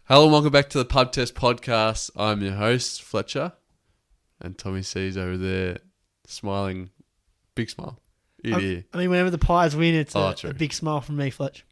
Hello and welcome back to the Pub Test Podcast. I'm your host, Fletcher, and Tommy C's over there smiling. Big smile. Ear to ear. I mean, whenever the Pies win, it's a True. big smile from me, Fletch.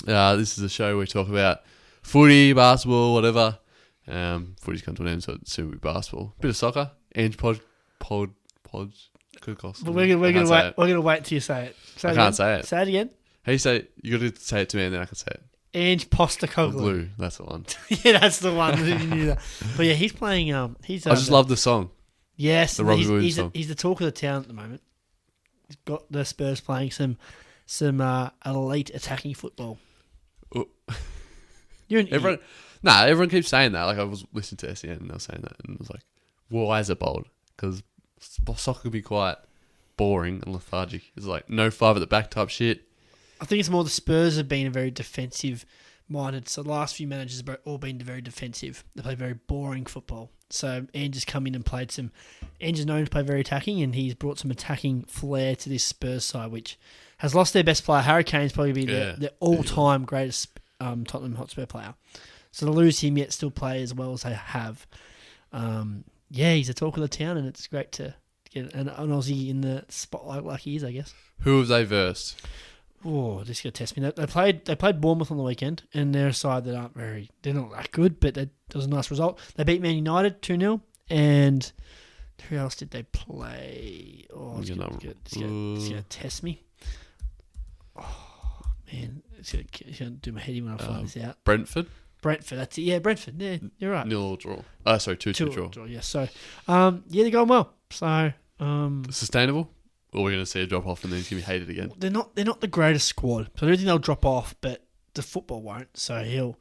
This is a show where we talk about footy, basketball, whatever. Footy's come to an end, so it's soon will be basketball. Bit of soccer. Ange pods. But we're gonna wait till you say it. I can't say it. Say it again. How you say it? You got to say it to me and then I can say it. Ange Postecoglou. Blue, that's the one. Yeah, that's the one. You knew that. But yeah, he's playing. I just love the song. Yes, the Robbie Williams song. He's the talk of the town at the moment. He's got the Spurs playing some elite attacking football. Oh. You're an Everyone, idiot. everyone keeps saying that. Like I was listening to SEN and they were saying that, and I was like, "Why is it bold?" Because soccer can be quite boring and lethargic. It's like no five at the back type shit. I think it's more the Spurs have been a very defensive minded. So the last few managers have all been very defensive. They play very boring football. So Ange has come in and played some. Ange is known to play very attacking, and he's brought some attacking flair to this Spurs side, which has lost their best player. Harry Kane's probably been their all-time greatest Tottenham Hotspur player. So to lose him yet still play as well as they have, he's a talk of the town, and it's great to get an Aussie in the spotlight like he is, I guess. Who have they versed? Oh, this is gonna test me. They played Bournemouth on the weekend, and they're a side that they're not that good, but that was a nice result. They beat Man United 2-0, and who else did they play? Oh, it's gonna test me. Oh man, it's gonna do my head in when I find this out. Brentford, that's it. Yeah, Brentford. Yeah, you're right. 0 draw. 2-2 draw. Yeah. So, they're going well. So, sustainable. Or we're going to see a drop off and then he's going to be hated again. They're not the greatest squad, so I don't think they'll drop off, but the football won't. So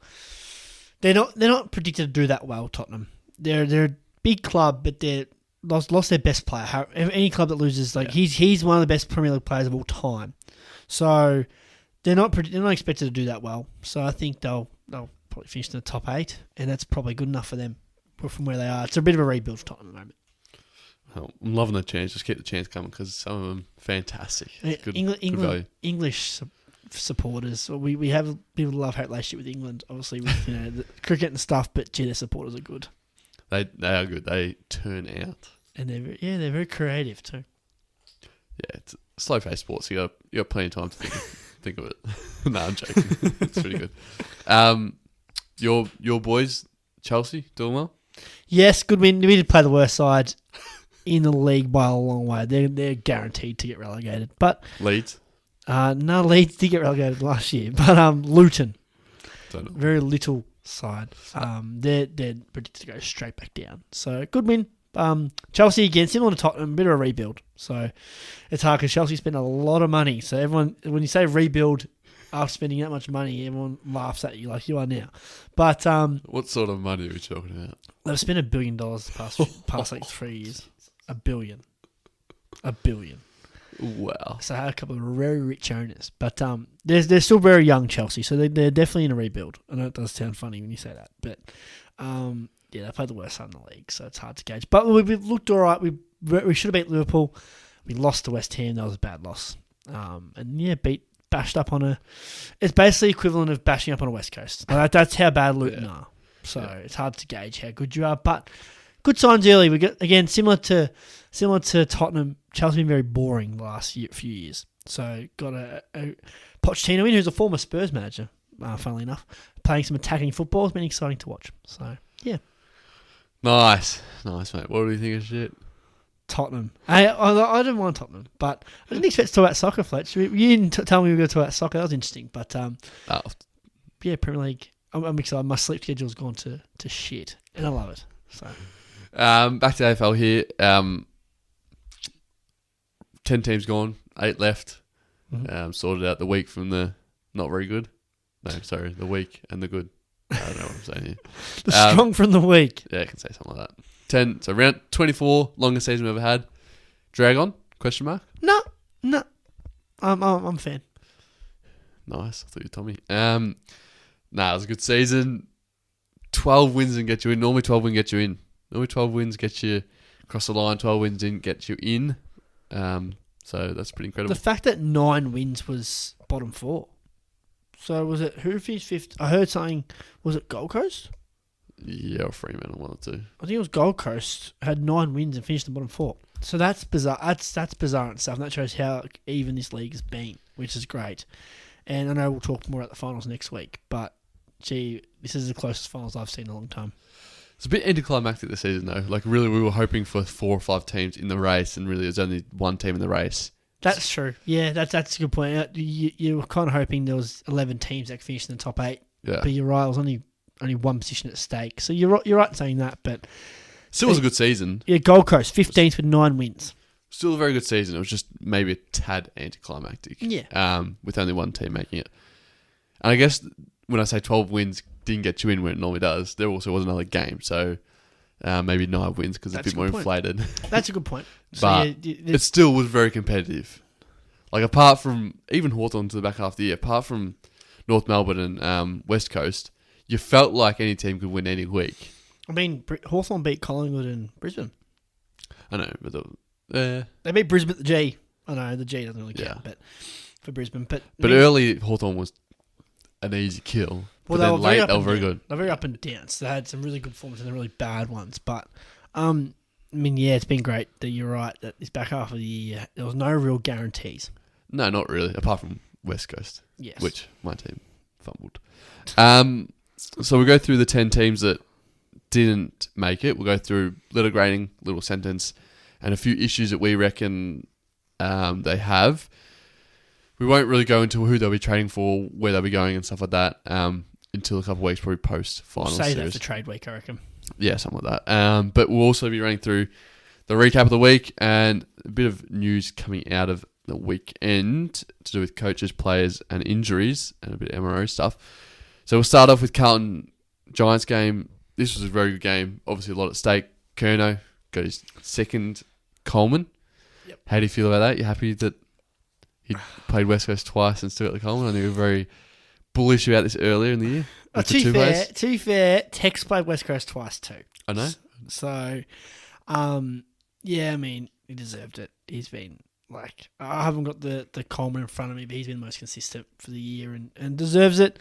they're not predicted to do that well. Tottenham, they're a big club, but they're lost their best player. Any club that loses, he's one of the best Premier League players of all time. So they're not expected to do that well. So I think they'll probably finish in the top 8, and that's probably good enough for them from where they are. It's a bit of a rebuild for Tottenham at the moment. Oh, I'm loving the chance. Just keep the chance coming because some of them fantastic. Good value. English supporters. We have a bit of a love-hate relationship with England, obviously with the cricket and stuff. But their supporters are good. They are good. They turn out, and they're very creative too. Yeah, it's slow-paced sports. You got plenty of time to think of it. No, I'm joking. It's pretty good. Your boys, Chelsea, doing well. Yes, good win. We did play the worst side in the league by a long way. They're guaranteed to get relegated. But Leeds? No, Leeds did get relegated last year. But Luton, Don't know. very little side. They're predicted to go straight back down. So good win. Chelsea again, similar to Tottenham, a bit of a rebuild. So it's hard because Chelsea spent a lot of money. So everyone, when you say rebuild after spending that much money, everyone laughs at you like you are now. But what sort of money are we talking about? They've spent $1 billion the past like 3 years. $1 billion. $1 billion. Wow. So I had a couple of very rich owners. But they're still very young, Chelsea, so they're definitely in a rebuild. I know it does sound funny when you say that. But they played the worst side in the league, so it's hard to gauge. But we've looked all right. We should have beat Liverpool. We lost to West Ham. That was a bad loss. Bashed up on it's basically equivalent of bashing up on a West Coast. That's how bad Luton are. So it's hard to gauge how good you are. But good signs early. We got again similar to Tottenham. Chelsea's been very boring the last few years. So got a Pochettino in, who's a former Spurs manager. Funnily enough, playing some attacking football has been exciting to watch. So yeah, nice, mate. What do you think of shit? Tottenham. I don't mind Tottenham, but I didn't expect to talk about soccer, Fletch. You didn't tell me we were going to talk about soccer. That was interesting. But Premier League. I'm excited. My sleep schedule's gone to shit, and I love it. So back to AFL here. 10 teams gone, 8 left. Mm-hmm. Sorted out the weak from the not very good. No, sorry, the weak and the good. I don't know what I'm saying here. The strong from the weak. Yeah, I can say something like that. 10. So round 24, longest season we've ever had. Dragon? Question mark? No. I'm a fan. Nice. I thought you were Tommy. It was a good season. 12 wins and get you in. Normally 12 wins get you in. Normally 12 wins get you across the line. 12 wins didn't get you in. So that's pretty incredible. The fact that 9 wins was bottom 4. So was it who finished 5th? I heard something. Was it Gold Coast? Yeah, or Fremantle, one or two. I think it was Gold Coast had 9 wins and finished in the bottom 4. So that's bizarre. That's bizarre and stuff. And that shows how even this league has been, which is great. And I know we'll talk more about the finals next week, but gee, this is the closest finals I've seen in a long time. It's a bit anticlimactic this season, though. Like, really, we were hoping for 4 or 5 teams in the race, and really, there's only one team in the race. That's true. Yeah, that's a good point. You were kind of hoping there was 11 teams that could finish in the top 8. Yeah. But you're right, it was only one position at stake. So you're right in saying that. But Still was a good season. Yeah, Gold Coast, 15th with 9 wins. Still a very good season. It was just maybe a tad anticlimactic. Yeah. With only one team making it. And I guess when I say 12 wins didn't get you in when it normally does, there also was another game. So maybe 9 wins because it's a bit more inflated. That's a good point. But it still was very competitive. Like, apart from even Hawthorn to the back half of the year, apart from North Melbourne and West Coast, you felt like any team could win any week. I mean, Hawthorn beat Collingwood and Brisbane. I know, but they beat Brisbane at the G. I know the G doesn't really count, but for Brisbane. But early Hawthorn was an easy kill. Well, but then late they were very good. They're very up and down. So they had some really good forms and some really bad ones. But I mean, yeah, it's been great that you're right that this back half of the year there was no real guarantees. No, not really, apart from West Coast. Yes. Which my team fumbled. So we'll go through the 10 teams that didn't make it. We'll go through little grading, little sentence, and a few issues that we reckon they have. We won't really go into who they'll be trading for, where they'll be going and stuff like that until a couple of weeks, probably post-final Say series. that for trade week, I reckon. Yeah, something like that. But we'll also be running through the recap of the week and a bit of news coming out of the weekend to do with coaches, players, and injuries, and a bit of MRO stuff. So we'll start off with Carlton Giants game. This was a very good game. Obviously, a lot at stake. Curnow got his second Coleman. Yep. How do you feel about that? You happy that he played West Coast twice and still got the Coleman? I think we were very bullish about this earlier in the year. To be fair, Tex played West Coast twice too. I know. So, yeah, I mean, he deserved it. He's been, like, I haven't got the Coleman in front of me, but he's been the most consistent for the year and deserves it.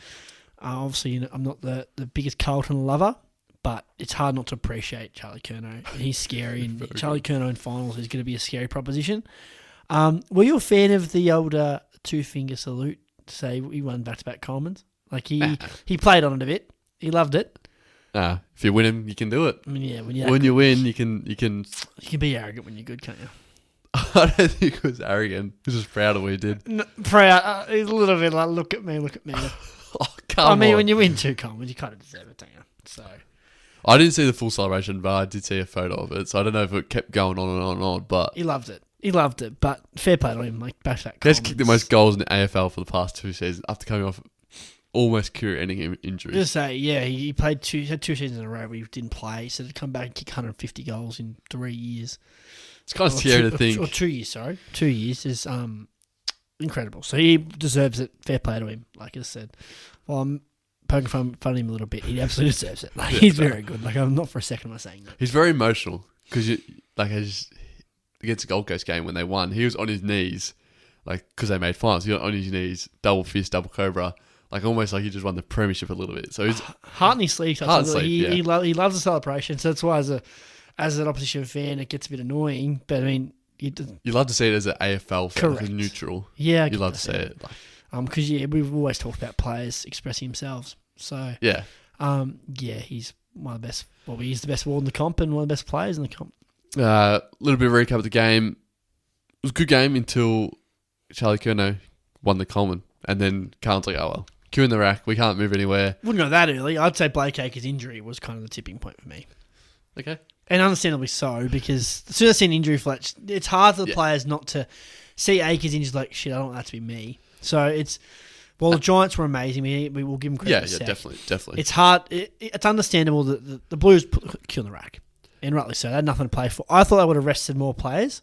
Obviously, I'm not the biggest Carlton lover, but it's hard not to appreciate Charlie Curnow. He's scary, and Charlie Curnow in finals is going to be a scary proposition. Were you a fan of the older two-finger salute to say he won back-to-back Colemans? Like, he played on it a bit. He loved it. If you win him, you can do it. I mean, yeah, when you win, you can. You can be arrogant when you're good, can't you? I don't think it was arrogant. He was just proud of what he did. No, proud. He's a little bit like, look at me. Oh, come on. I mean, when you win 2 Colemans, you kind of deserve it, don't you? So, I didn't see the full celebration, but I did see a photo of it. So I don't know if it kept going on and on and on. But he loved it. But fair play to him. Like, back-to-back Colemans. He's kicked the most goals in the AFL for the past 2 seasons after coming off almost career-ending injuries. Just say, yeah, he played had 2 seasons in a row where he didn't play, so to come back and kick 150 goals in 3 years. It's kind of scary to think. Or 2 years, sorry. 2 years is incredible. So he deserves it. Fair play to him, like I said. Well, I'm poking fun at him a little bit. He absolutely deserves it. Like, he's very good. Like, I'm not for a second am I saying that. He's very emotional because, against the Gold Coast game when they won, he was on his knees, like, because they made finals. He was on his knees, double fist, double cobra. Like, almost like he just won the premiership a little bit. So he's heart in his sleeve. He loves the celebration. So that's why, as an opposition fan, it gets a bit annoying. But I mean, you love to see it as an AFL fan, correct, like neutral. Yeah, you love to see it. Because we've always talked about players expressing themselves. So yeah, he's one of the best. Well, he's the best wall in the comp and one of the best players in the comp. A little bit of recap of the game. It was a good game until Charlie Curnow won the Coleman, and then Carlton's like, oh well. Q in the rack. We can't move anywhere. Wouldn't go that early. I'd say Blake Acres' injury was kind of the tipping point for me. Okay. And understandably so, because as soon as I see an injury flash, it's hard for the players not to see Acres' injury like, shit, I don't want that to be me. So it's, well, the Giants were amazing. We will give them credit. Yeah, definitely. It's hard. It's understandable that the Blues put Q in the rack. And rightly so. They had nothing to play for. I thought they would have rested more players,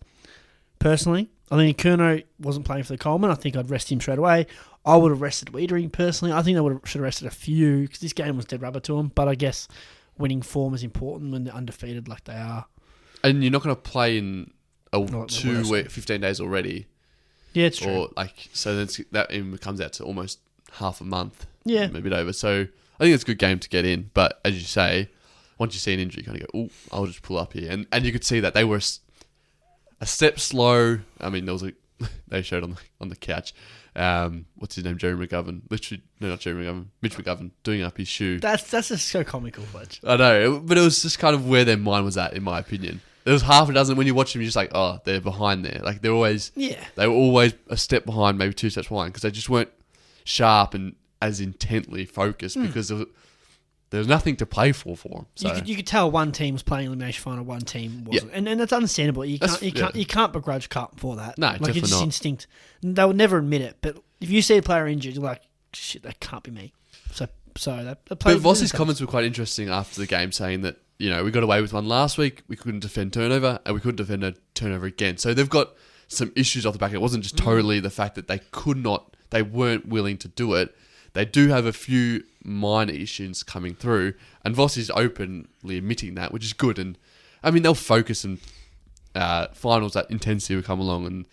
personally. I think Curnow wasn't playing for the Coleman. I think I'd rest him straight away. I would have rested Wiedering personally. I think they should have rested a few because this game was dead rubber to them. But I guess winning form is important when they're undefeated like they are. And you're not going to play in 15 days already. Yeah, it's true. Or so that even comes out to almost half a month. Yeah, a bit over. So I think it's a good game to get in. But as you say, once you see an injury, you kind of go, "Oh, I'll just pull up here," and you could see that they were a step slow. I mean, there was they showed on the couch. What's his name? Jerry McGovern. Literally, no, not Jerry McGovern. Mitch McGovern doing up his shoe. That's just so comical, Fudge. I know, but it was just kind of where their mind was at, in my opinion. There was half a dozen. When you watch them, you're just like, oh, they're behind there. Like they were always a step behind, maybe 2 steps behind, because they just weren't sharp and as intently focused because there was nothing to play for them. So. You could tell one team was playing elimination final, one team wasn't, and that's understandable. You can't begrudge Carlton for that. No, like definitely it's just not. instinct. They would never admit it, but if you see a player injured, you're like, shit, that can't be me. So that. But Vossi's comments were quite interesting after the game, saying that we got away with one last week, we couldn't defend turnover, and we couldn't defend a turnover again. So they've got some issues off the back. It wasn't just totally the fact that they weren't willing to do it. They do have a few minor issues coming through, and Vossi's openly admitting that, which is good. And I mean, they'll focus and finals, that intensity will come along, and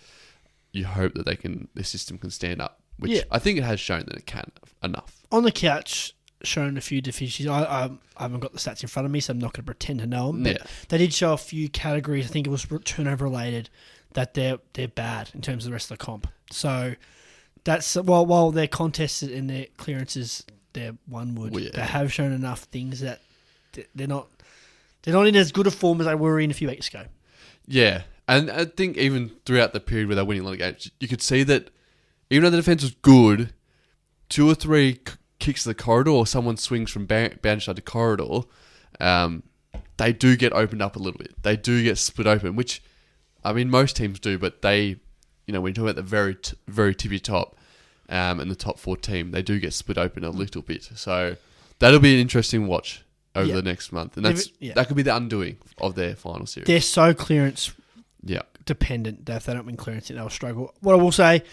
you hope that the system can stand up, which I think it has shown that it can enough. On the couch, shown a few deficiencies. I haven't got the stats in front of me, so I'm not going to pretend to know them. But they did show a few categories. I think it was turnover related that they're bad in terms of the rest of the comp. So that's while their contests and their clearances, they're one wood. They have shown enough things that they're not in as good a form as they were in a few weeks ago. Yeah, and I think even throughout the period where they're winning a lot of games, you could see that even though the defense was good, 2 or 3 kicks to the corridor or someone swings from boundary side to corridor, they do get opened up a little bit. They do get split open, which, I mean, most teams do, but they, when you talk about the very, very tippy top and the top 4 team, they do get split open a little bit. So that'll be an interesting watch over the next month. And that could be the undoing of their final series. They're so clearance dependent that if they don't win clearance, they'll struggle. What I will say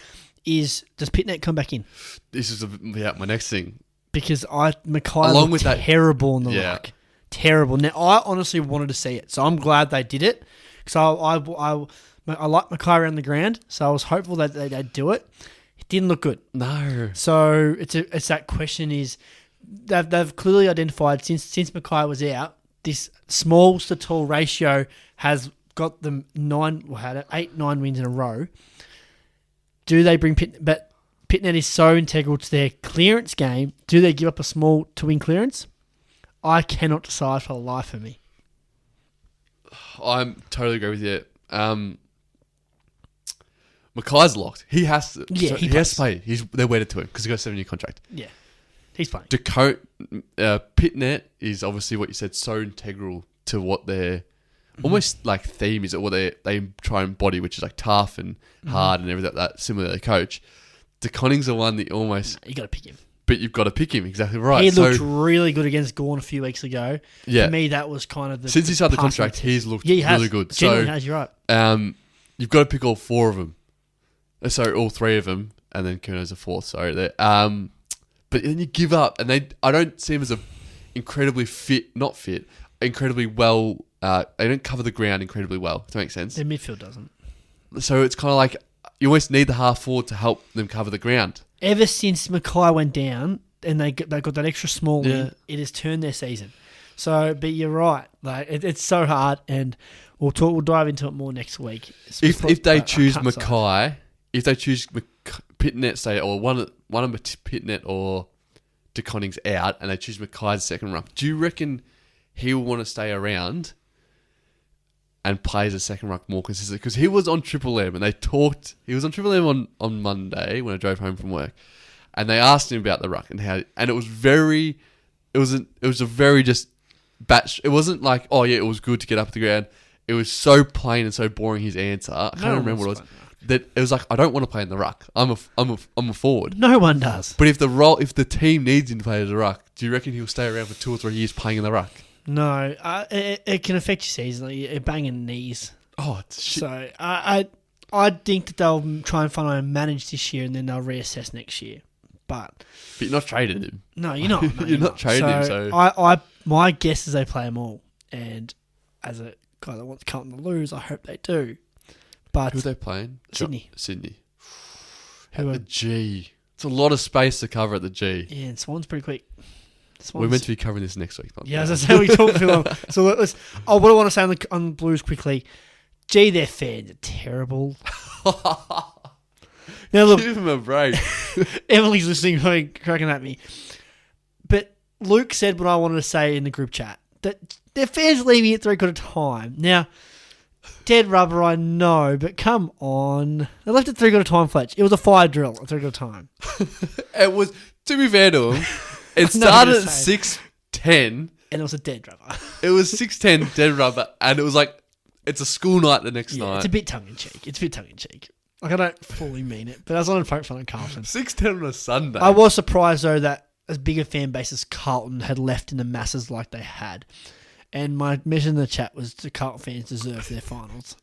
is, does Pitnet come back in? This is my next thing. Because Mackay looked terrible on the ruck. Terrible. Now, I honestly wanted to see it, so I'm glad they did it. Because I like Mackay around the ground, so I was hopeful that they'd do it. It didn't look good. No. So it's that question is, they've clearly identified since Mackay was out, this small to tall ratio has got them 8-9 wins in a row. Do they bring Pitnet? But Pitnet is so integral to their clearance game. Do they give up a small to win clearance? I cannot decide for the life of me. I totally agree with you. Mackay's locked. He has to. Yeah, he has to play. They're wedded to him because he's got a 7-year contract. Yeah, he's playing. Pitnet is obviously what you said, so integral to what their almost like theme is, or what they try and embody, which is like tough and hard and everything like that, similar to their coach. DeConning's the one that you got to pick him. But you've got to pick him, exactly right. He looked really good against Gawn a few weeks ago. Yeah. For me, that was kind of the... Since he started the contract, he's looked really good. Genuinely has, you're right. You've got to pick all 4 of them. Sorry, all 3 of them, and then Curno's a 4th, sorry. But then you give up, and I don't see him as a incredibly incredibly well... they don't cover the ground incredibly well, if that makes sense. Their midfield doesn't. So it's kind of like you almost need the half forward to help them cover the ground. Ever since Mackay went down and they got that extra small in, it has turned their season. So, but you're right. Like it's so hard, and we'll dive into it more next week. If they choose Mackay, if they choose Pitnet, say, or one of Pitnet or DeConning's out, and they choose Mackay's second ruck, do you reckon he will want to stay around and plays a second ruck more consistently? Because he was on Triple M, and he was on Triple M on Monday when I drove home from work, and they asked him about the ruck and how, and it was a very just batch. It wasn't like, oh yeah, it was good to get up the ground. It was so plain and so boring, his answer. I can't remember what it was. That it was like, I don't want to play in the ruck. I'm a forward. No one does. But if the team needs him to play as a ruck, do you reckon he'll stay around for 2 or 3 years playing in the ruck? No, it can affect your season. Like, you're banging knees. Oh, it's shit. So I think that they'll try and find a way to manage this year, and then they'll reassess next year. But you're not trading him. No, you're not. No, you're not trading him. So my guess is they play them all. And as a guy that wants Carlton to lose, I hope they do. But who are they playing? Sydney. At the G. It's a lot of space to cover at the G. Yeah, and Swan's pretty quick. We're meant to be covering this next week. Not Yeah, now. as I say, we talked too long. So let's. Oh, what I want to say on the Blues quickly. Gee, their fans are terrible. Now look, Give him a break. Emily's listening, cracking at me. But Luke said what I wanted to say in the group chat, that their fans leaving at 3/4 time. Now, dead rubber, I know, but come on. They left at 3/4 time, Fletch. It was a fire drill at 3/4 time. It was, to be fair to him, it I know what started you're at saying. 6:10. And it was a dead rubber. It was 6:10 dead rubber, and it was like it's a school night the next Yeah, night. it's a bit tongue-in-cheek. Like, I don't fully mean it, but I was on a poke fun at Carlton. 6:10 on a Sunday. I was surprised, though, that as big a fan base as Carlton had left in the masses like they had. And my message in the chat was the Carlton fans deserve their finals.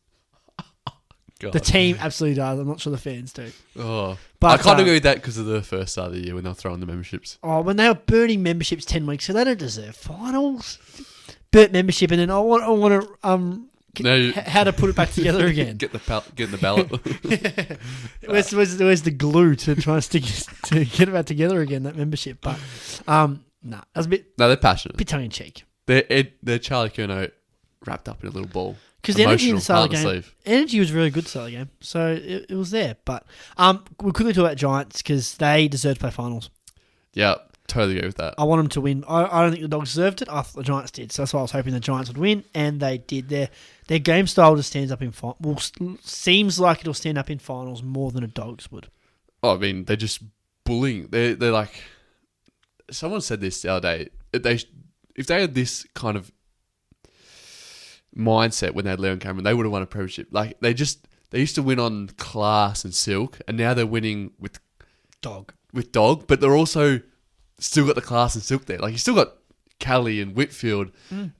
God. The team absolutely does. I'm not sure the fans do. Oh, But, I can't agree with that because of the first start of the year when they're throwing the memberships. Oh, when they were burning memberships 10 weeks ago, they don't deserve finals. Burnt membership, and then I want to how to put it back together again. Get in the ballot. Where's the glue to try and stick to get it back together again? That membership, but that was a bit No, they're passionate. tongue in cheek. They're Charlie Curnow wrapped up in a little ball. Because the energy in Emotional, the start of the heart on game, sleeve. energy was really good at the start of the game, so it was there. But we'll quickly talk about Giants because they deserve to play finals. Yeah, totally agree with that. I want them to win. I don't think the Dogs deserved it. I thought the Giants did, so that's why I was hoping the Giants would win, and they did. Their game style just stands up in seems like it'll stand up in finals more than a Dogs would. Oh, I mean, they're just bullying. They're like, someone said this the other day. If they had this kind of mindset when they had Leon Cameron, they would have won a premiership. Like they used to win on class and silk, and now they're winning with Dog. But they're also still got the class and silk there. Like you still got Kelly and Whitfield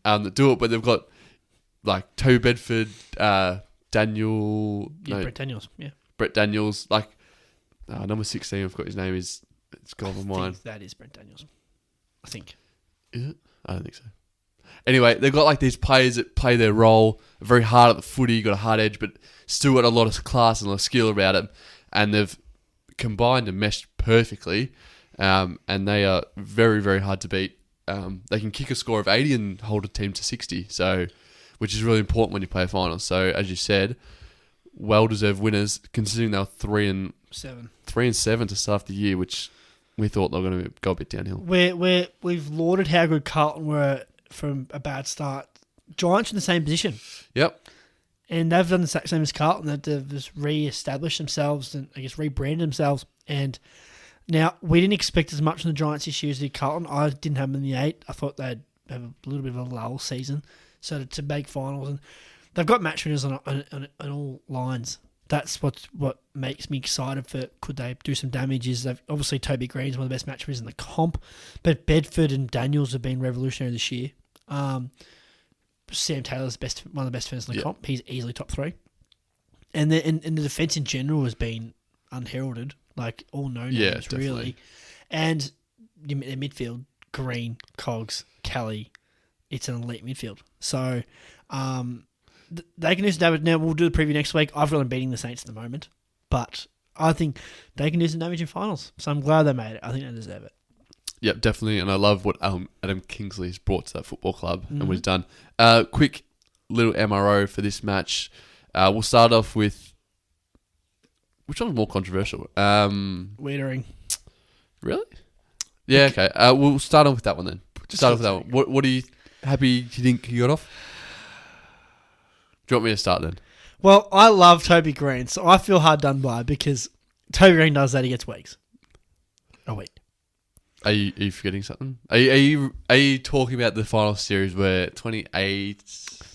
that do it, but they've got like Toby Bedford, Daniel, Brett Daniels. Yeah, Brett Daniels, like number 16. I've got his name it's gone from mine. That is Brett Daniels. I think. Is it? I don't think so. Anyway, they've got like these players that play their role very hard at the footy, got a hard edge, but still got a lot of class and a lot of skill about it. And they've combined and meshed perfectly. And they are very, very hard to beat. They can kick a score of 80 and hold a team to 60, so which is really important when you play a final. So, as you said, well-deserved winners, considering they were 3-7 to start the year, which we thought they were going to go a bit downhill. We've lauded how good Carlton were from a bad start. Giants in the same position. Yep. And they've done the same as Carlton. They've just re-established themselves and, I guess, rebranded themselves. And now, we didn't expect as much from the Giants this year as did Carlton. I didn't have them in the 8. I thought they'd have a little bit of a lull season. So to make finals. And they've got match winners on all lines. That's what makes me excited for could they do some damage. Is they've obviously Toby Green's one of the best match winners in the comp. But Bedford and Daniels have been revolutionary this year. Sam Taylor's one of the best defenders in the comp. He's easily top 3. And the defence in general has been unheralded, like all no names really. And their midfield, Green, Cogs, Kelly, it's an elite midfield. So they can do some damage. Now we'll do the preview next week. I've got them beating the Saints at the moment, but I think they can do some damage in finals. So I'm glad they made it. I think they deserve it. Yep, definitely. And I love what Adam Kingsley has brought to that football club and what he's done. Quick little MRO for this match. We'll start off with... Which one's more controversial? Wiedering. Really? Yeah, okay. We'll start off with that one then. Start off with that one. What are you happy do you think you got off? Do you want me to start then? Well, I love Toby Green, so I feel hard done by because Toby Green does that, he gets weeks. Oh, wait. Are you forgetting something? Are you talking about the final series where 28...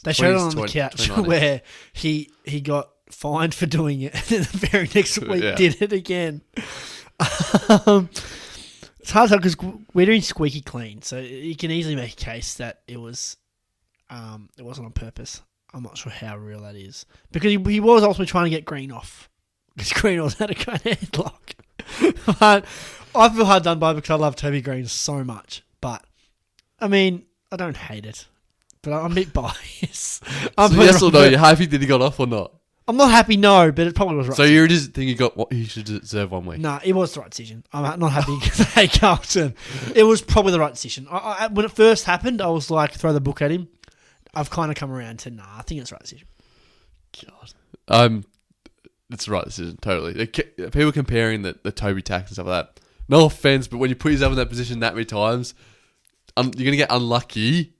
They showed it on the couch where he got fined for doing it and then the very next week did it again. It's hard to tell because we're doing squeaky clean, so you can easily make a case that it wasn't on purpose. I'm not sure how real that is. Because he was ultimately trying to get Green off. Because Green was had a kind of headlock. But I feel hard done by because I love Toby Green so much. But, I mean, I don't hate it. But I'm a bit biased. So yes or no, you're happy that he got off or not? I'm not happy, no, but it probably was right. So you just think you got what you should deserve 1 week? No, it was the right decision. I'm not happy because I hate Carlton. It was probably the right decision. When it first happened, I was like, throw the book at him. I've kind of come around to, I think it's the right decision. God. It's the right decision, totally. People comparing the Toby tax and stuff like that. No offense, but when you put yourself in that position that many times, you're going to get unlucky.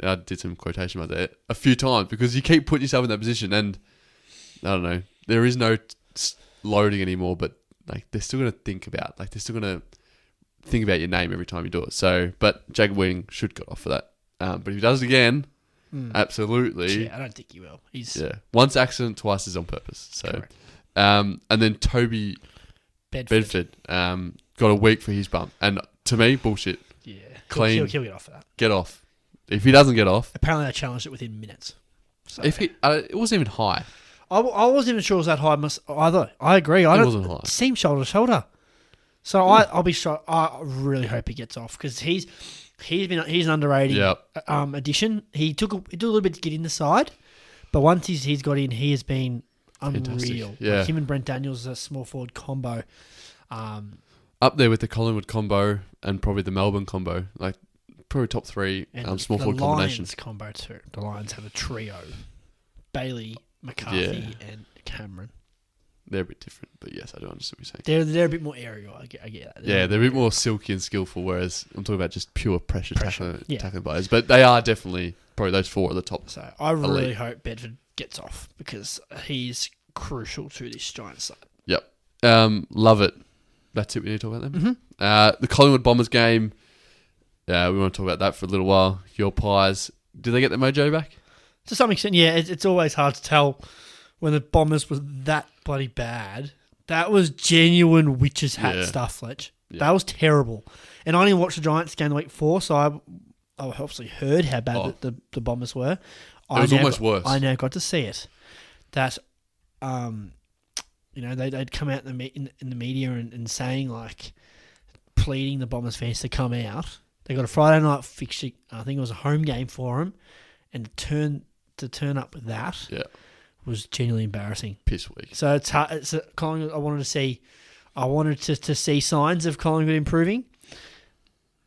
I did some quotation marks there. A few times because you keep putting yourself in that position and I don't know. There is no loading anymore, but like they're still going to think about your name every time you do it. So, but Jacob Weeding should get off for that. But if he does it again, absolutely. Yeah, I don't think he will. Once accident, twice is on purpose. So, and then Toby Bedford got a week for his bump, and to me, bullshit. Yeah, clean. He'll get off for that. Get off. If he doesn't get off, apparently they challenged it within minutes. So. If he, it wasn't even high. I wasn't even sure it was that high either. I agree. It wasn't high. It seemed shoulder to shoulder. So I'll be sure. I really hope he gets off because he's an underrated addition. He took a little bit to get in the side, but once he's got in, he has been unreal. Fantastic. Yeah, like him and Brent Daniels is a small forward combo. Up there with the Collingwood combo and probably the Melbourne combo, like probably top 3 small forward combinations. The Lions combo too. The Lions have a trio: Bailey, McCarthy, and Cameron. They're a bit different, but yes, I do understand what you're saying. They're a bit more aerial. I get that. They're a bit more silky and skillful, whereas I'm talking about just pure pressure. Tackling players. But they are definitely probably those 4 at the top. So I really hope Bedford gets off because he's crucial to this Giants side. Yep. Love it. That's it we need to talk about them. Mm-hmm. The Collingwood Bombers game, we want to talk about that for a little while. Your Pies, did they get their mojo back? To some extent, yeah. It's always hard to tell when the Bombers were that bloody bad. That was genuine witch's hat stuff, Fletch. Yeah. That was terrible. And I didn't watch the Giants game the week before, so I obviously heard how bad the Bombers were. It was almost worse. I now got to see it. That, they'd come out in the media and saying, like, pleading the Bombers fans to come out. They got a Friday night fixture. I think it was a home game for them. And to turn up with that was genuinely embarrassing. Piss weak. So it's hard. It's Collingwood. I wanted to see signs of Collingwood improving.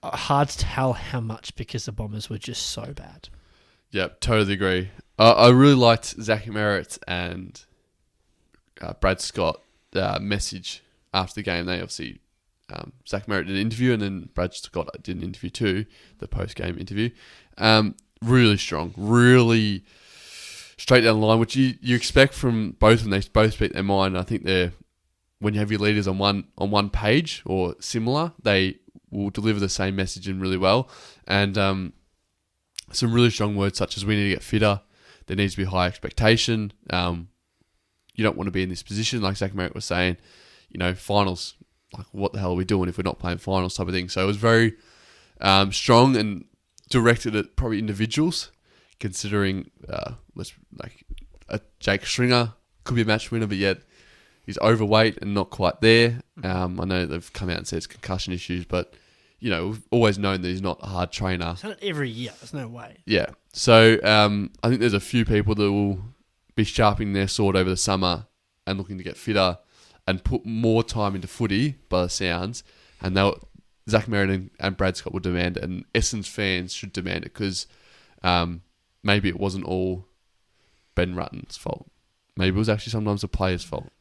Hard to tell how much because the Bombers were just so bad. Yep, totally agree. I really liked Zach Merritt and Brad Scott message after the game. They obviously Zach Merritt did an interview and then Brad Scott did an interview too, the post-game interview. Really strong, really straight down the line, which you expect from both of them. They both speak their mind. I think when you have your leaders on one page or similar, they will deliver the same message in really well. And some really strong words such as we need to get fitter. There needs to be high expectation. You don't want to be in this position, like Zach Merritt was saying. Finals. Like, what the hell are we doing if we're not playing finals type of thing? So it was very strong and directed at probably individuals, considering Jake Stringer could be a match winner, but yet he's overweight and not quite there. I know they've come out and said it's concussion issues, but we've always known that he's not a hard trainer. It's not every year. There's no way. Yeah. So I think there's a few people that will be sharpening their sword over the summer and looking to get fitter and put more time into footy by the sounds, and Zach Merritt and Brad Scott will demand it, and Essendon fans should demand it because maybe it wasn't all Ben Rutten's fault. Maybe it was actually sometimes the players' fault.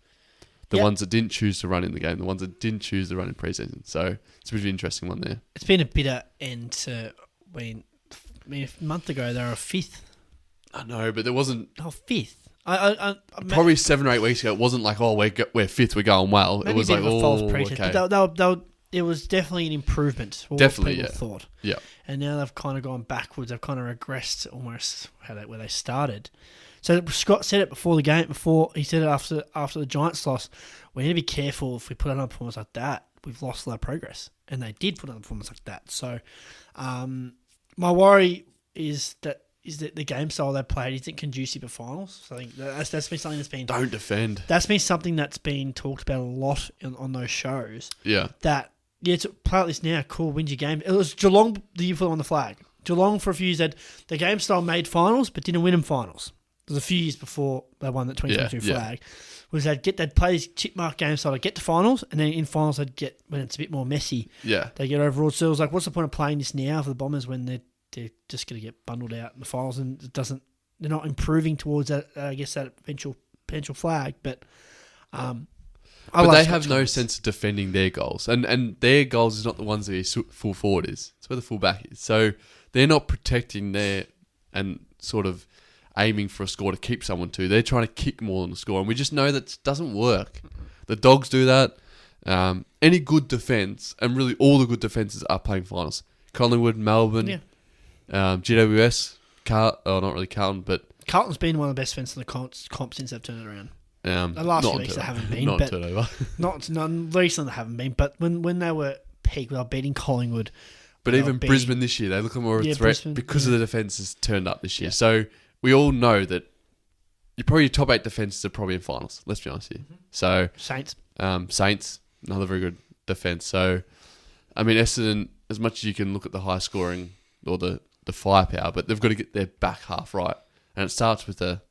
The ones that didn't choose to run in the game, the ones that didn't choose to run in pre-season. So it's a bit of an interesting one there. It's been a bitter end to when, a month ago they were 5th. I know, but there wasn't... 5th. Probably 7 or 8 weeks ago, it wasn't like, we're 5th, we're going well. It was like, false pretense. Okay. But it was definitely an improvement. Definitely, what people thought. Yeah. And now they've kind of gone backwards. They've kind of regressed almost where they started. So Scott said it before the game. He said it after the Giants loss. We need to be careful if we put on a performance like that. We've lost a lot of progress, and they did put on a performance like that. So, my worry is that the game style they played isn't conducive to finals. So I think that's been something that's been... Don't defend. That's been something that's been talked about a lot on those shows. Yeah. That, to play like this now, cool, wins your game. It was Geelong the year before on the flag. Geelong for a few years said the game style made finals but didn't win them finals. It was a few years before they won that 2022 Yeah, flag. Was they'd play these chip mark games so they'd get to finals, and then in finals they'd get, when it's a bit more messy, Yeah. they get overall. So it was like, what's the point of playing this now for the Bombers when they're just going to get bundled out in the finals, and they're not improving towards that, I guess, that potential flag. But But they have no sense of defending their goals. And their goals is not the ones that your full forward is. It's where the full back is. So they're not protecting their and sort of aiming for a score to keep someone to. They're trying to kick more than a score. And we just know that doesn't work. The Dogs do that. Any good defence, and really all the good defences are playing finals. Collingwood, Melbourne, GWS, not really Carlton, but... Carlton's been one of the best defences in the comp since they've turned it around. The last few weeks they haven't been. Not turnover. Not recently they haven't been, but when they were peak, they were beating Collingwood. But even Brisbane this year, they look like more of a threat Brisbane, because of the defence has turned up this year. Yeah. So we all know that your top 8 defences are probably in finals. Let's be honest here. Mm-hmm. So Saints, another very good defence. So I mean, Essendon, as much as you can look at the high scoring or the firepower, but they've got to get their back half right, and it starts with a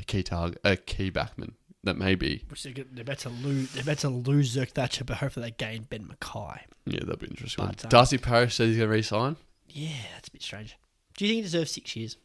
key backman. That may be. Which they're about to lose. They're about to lose Zerk Thatcher, but hopefully they gain Ben Mackay. Yeah, that'd be interesting. But, Darcy Parish said he's going to re-sign. Yeah, that's a bit strange. Do you think he deserves 6 years?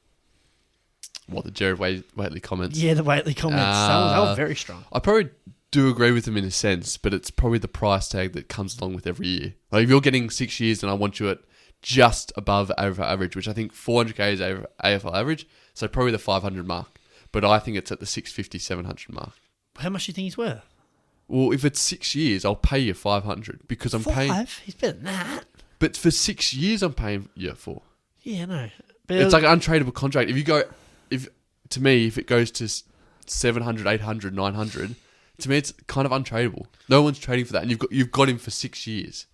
What, the Jared Waitley comments? Yeah, the Waitley comments. They were very strong. I probably do agree with him in a sense, but it's probably the price tag that comes along with every year. Like if you're getting 6 years, then I want you at just above AFL average, which I think 400k is AFL average, so probably the 500 mark. But I think it's at the 650, 700 mark. How much do you think he's worth? Well, if it's 6 years, I'll pay you 500 because I'm paying. He's better than that. But for 6 years, I'm paying you 4. Yeah, no. But it's like an untradeable contract. If it goes to 700, 800, 900, to me it's kind of untradeable. No one's trading for that, and you've got him for 6 years.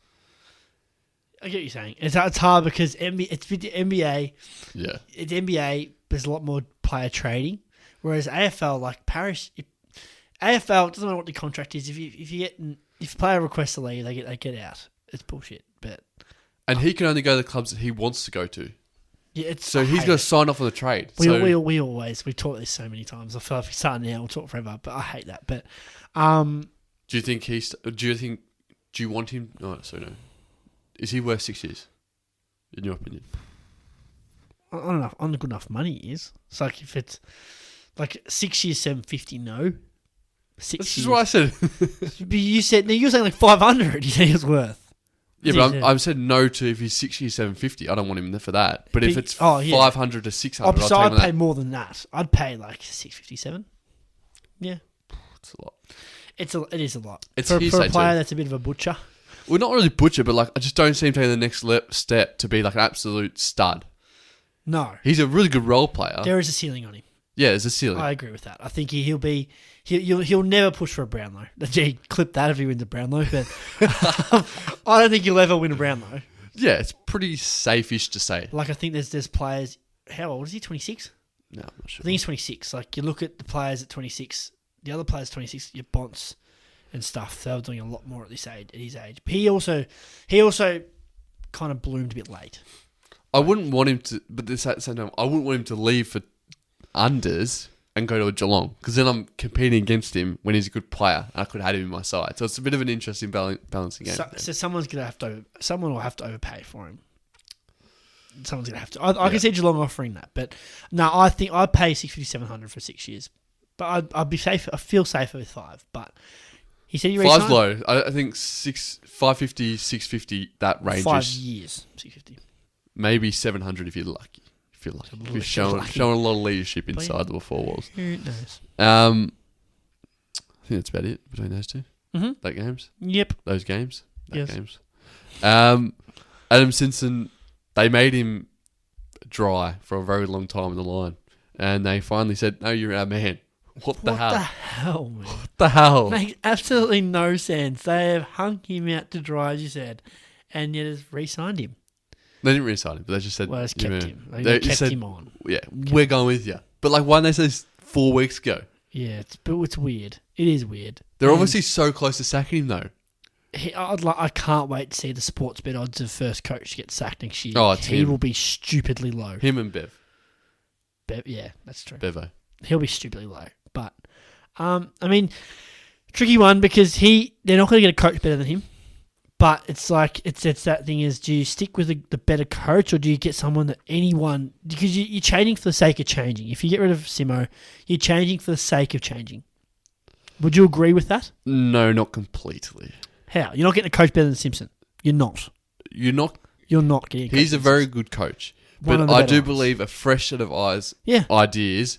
I get what you're saying. It's hard because it's with the NBA. Yeah. It's NBA. There's a lot more player trading, whereas AFL, like Parish. AFL, it doesn't matter what the contract is. If a player requests to leave, they get out. It's bullshit. And he can only go to the clubs that he wants to go to. Yeah, so he's got to sign off on the trade. We've talked this so many times. I feel like if we start now, we'll talk forever. But I hate that. But do you want him? No. Is he worth 6 years? In your opinion? I don't know. On good enough money, he is. It's like if it's like 6 years, 750. No. 6 This years. is what I said. But you said you're saying like 500. You think it's worth? Yeah, but I've said no to if he's 6 years, 750. I don't want him there for that. But if it's 500 to 600, so I'd pay more than that. I'd pay like 657. Yeah, it's a lot. It is a lot. It's for a player that's a bit of a butcher. Well, not really butcher, but like I just don't see him taking the next step to be like an absolute stud. No, he's a really good role player. There is a ceiling on him. Yeah, there's a ceiling. I agree with that. I think he'll never push for a Brownlow. Gee, clip that if he wins a Brownlow. But I don't think he'll ever win a Brownlow. Yeah, it's pretty safe-ish to say. Like I think there's players. How old is he? 26? No, I'm not sure. I think he's 26. Like you look at the players at 26. The other players 26. Your Bonts and stuff. They were doing a lot more at his age. But he also kind of bloomed a bit late. I wouldn't want him to, but at the same time, I wouldn't want him to leave for unders and go to a Geelong because then I'm competing against him when he's a good player. And I could have had him in my side, so it's a bit of an interesting balancing game. So someone will have to overpay for him. Someone's gonna have to. I can see Geelong offering that, but no, I think I'd pay 650-700 for 6 years. But I'd be safe. I feel safer with 5. But he said you five's low. I think 550, 650 that range. 5 years, 650. Maybe 700 if you're lucky. If you're showing a lot of leadership inside the 4 walls. Who knows? I think that's about it between those two. Mm-hmm. That games. Yep. Those games. Yes. Games. Adam Simpson, they made him dry for a very long time in the line, and they finally said, "No, you're our man." What the hell? What the hell, man? What the hell? Makes absolutely no sense. They have hung him out to dry, as you said, and yet has re-signed him. They didn't re-sign him, but they just said... Well, it's kept him. They kept him on. Yeah, we're going with you. But like, why didn't they say this 4 weeks ago? Yeah, it's weird. It is weird. They're obviously so close to sacking him, though. I can't wait to see the sports bet odds of first coach to get sacked next year. Oh, it's he him. will be stupidly low. Him and Bev. Yeah, that's true. Bevo. He'll be stupidly low. But, I mean, tricky one because they're not going to get a coach better than him. But it's like, it's that thing is, do you stick with the better coach or do you get someone that anyone... Because you're changing for the sake of changing. If you get rid of Simo, you're changing for the sake of changing. Would you agree with that? No, not completely. How? You're not getting a coach better than Simpson. You're not. You're not getting a coach. He's a very good coach. One of But the I better do ones. believe a fresh set of eyes, Yeah. ideas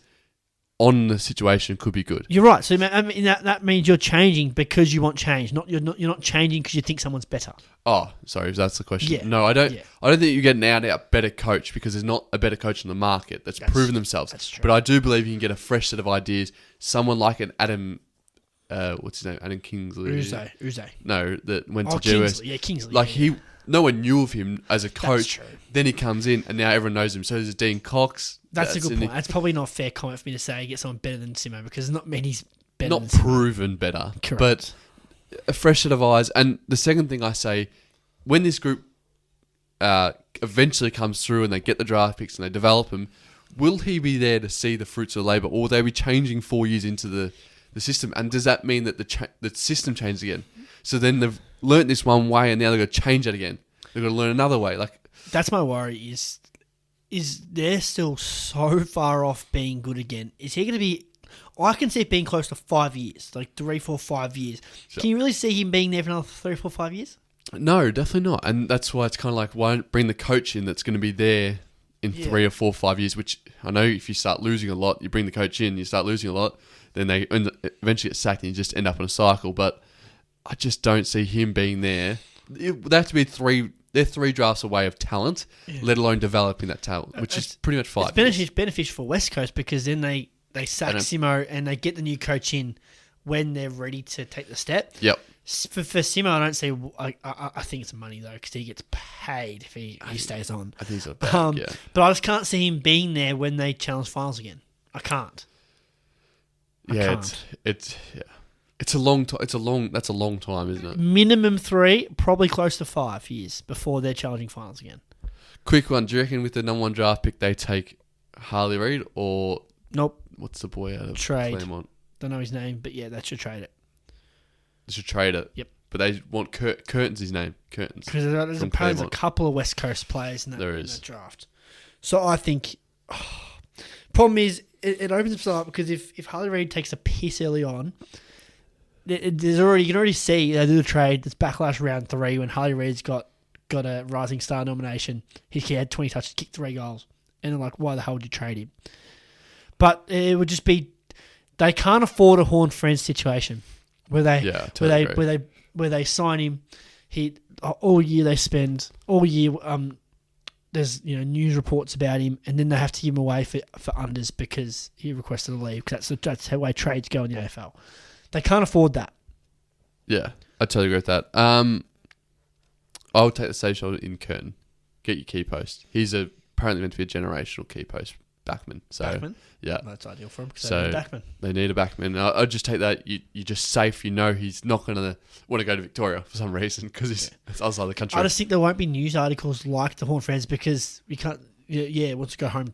on the situation could be good. You're right. So I mean, that means you're changing because you want change. You're not changing because you think someone's better. Oh, sorry, if that's the question. Yeah. No, I don't. Yeah. I don't think you get an out better coach because there's not a better coach on the market that's proven themselves. That's true. But I do believe you can get a fresh set of ideas. Someone like an Adam, what's his name? Adam Kingsley. Uze. No, that went to GWS. Kingsley. Yeah, Kingsley. Like no one knew of him as a coach. true. Then he comes in, and now everyone knows him. So there's Dean Cox. That's a good point. That's probably not a fair comment for me to say get someone better than Simo because there's not many better than Not Simo. proven better, Correct. but a fresh set of eyes. And the second thing I say, when this group eventually comes through and they get the draft picks and they develop them, will he be there to see the fruits of labour, or will they be changing 4 years into the system? And does that mean that the system changes again? So then they've learnt this one way and now they've got to change it again. They've got to learn another way. Like, That's my worry is they're still so far off being good again. Is he going to be... I can see it being close to 5 years, like 3, 4, 5 years. Sure. Can you really see him being there for another 3, 4, 5 years? no, definitely not. And that's why it's kind of like, why don't bring the coach in that's going to be there in 3 or 4, 5 years, which I know if you start losing a lot, you bring the coach in, you start losing a lot, then they eventually get sacked and you just end up in a cycle. But I just don't see him being there. They have to be they're 3 drafts away of talent, let alone developing that talent, which is pretty much 5 years. It's beneficial for West Coast because then they sack Simo and they get the new coach in when they're ready to take the step. Yep. For Simo, I don't see... I think it's money, though, because he gets paid if he stays on. I think so. Yeah. But I just can't see him being there when they challenge finals again. I can't. It's a long time. That's a long time, isn't it? Minimum 3, probably close to 5 years before they're challenging finals again. Quick one. Do you reckon with the number 1 draft pick they take Harley Reid or Nope. what's the boy out of Trade. Claremont? Don't know his name, but yeah, they should trade it. They should trade it. Yep. But they want Curtin's his name. Curtin's. Because there's From a Claremont. couple of West Coast players in There that is. draft. So I think... problem is, it opens itself up because if Harley Reid takes a piss early on, you can already see they do the trade. There's backlash round 3 when Harley Reid's got a Rising Star nomination. He had 20 touches, kicked 3 goals, and they're like, why the hell would you trade him? But it would just be they can't afford a Horn Friends situation where they where they sign him. All year they spend all year. There's news reports about him, and then they have to give him away for unders because he requested a leave. Because that's the way trades go in the AFL. They can't afford that. Yeah, I totally agree with that. I would take the safe shot in Curtin. Get your key post. He's apparently meant to be a generational key post backman. So Backman? yeah, That's ideal for him because So- they need a backman. they need a backman. I'd just take that. You're just safe. He's not going to want to go to Victoria for some reason because it's outside the country. I just think there won't be news articles like the Horn Friends because we can't. Yeah, wants to go home.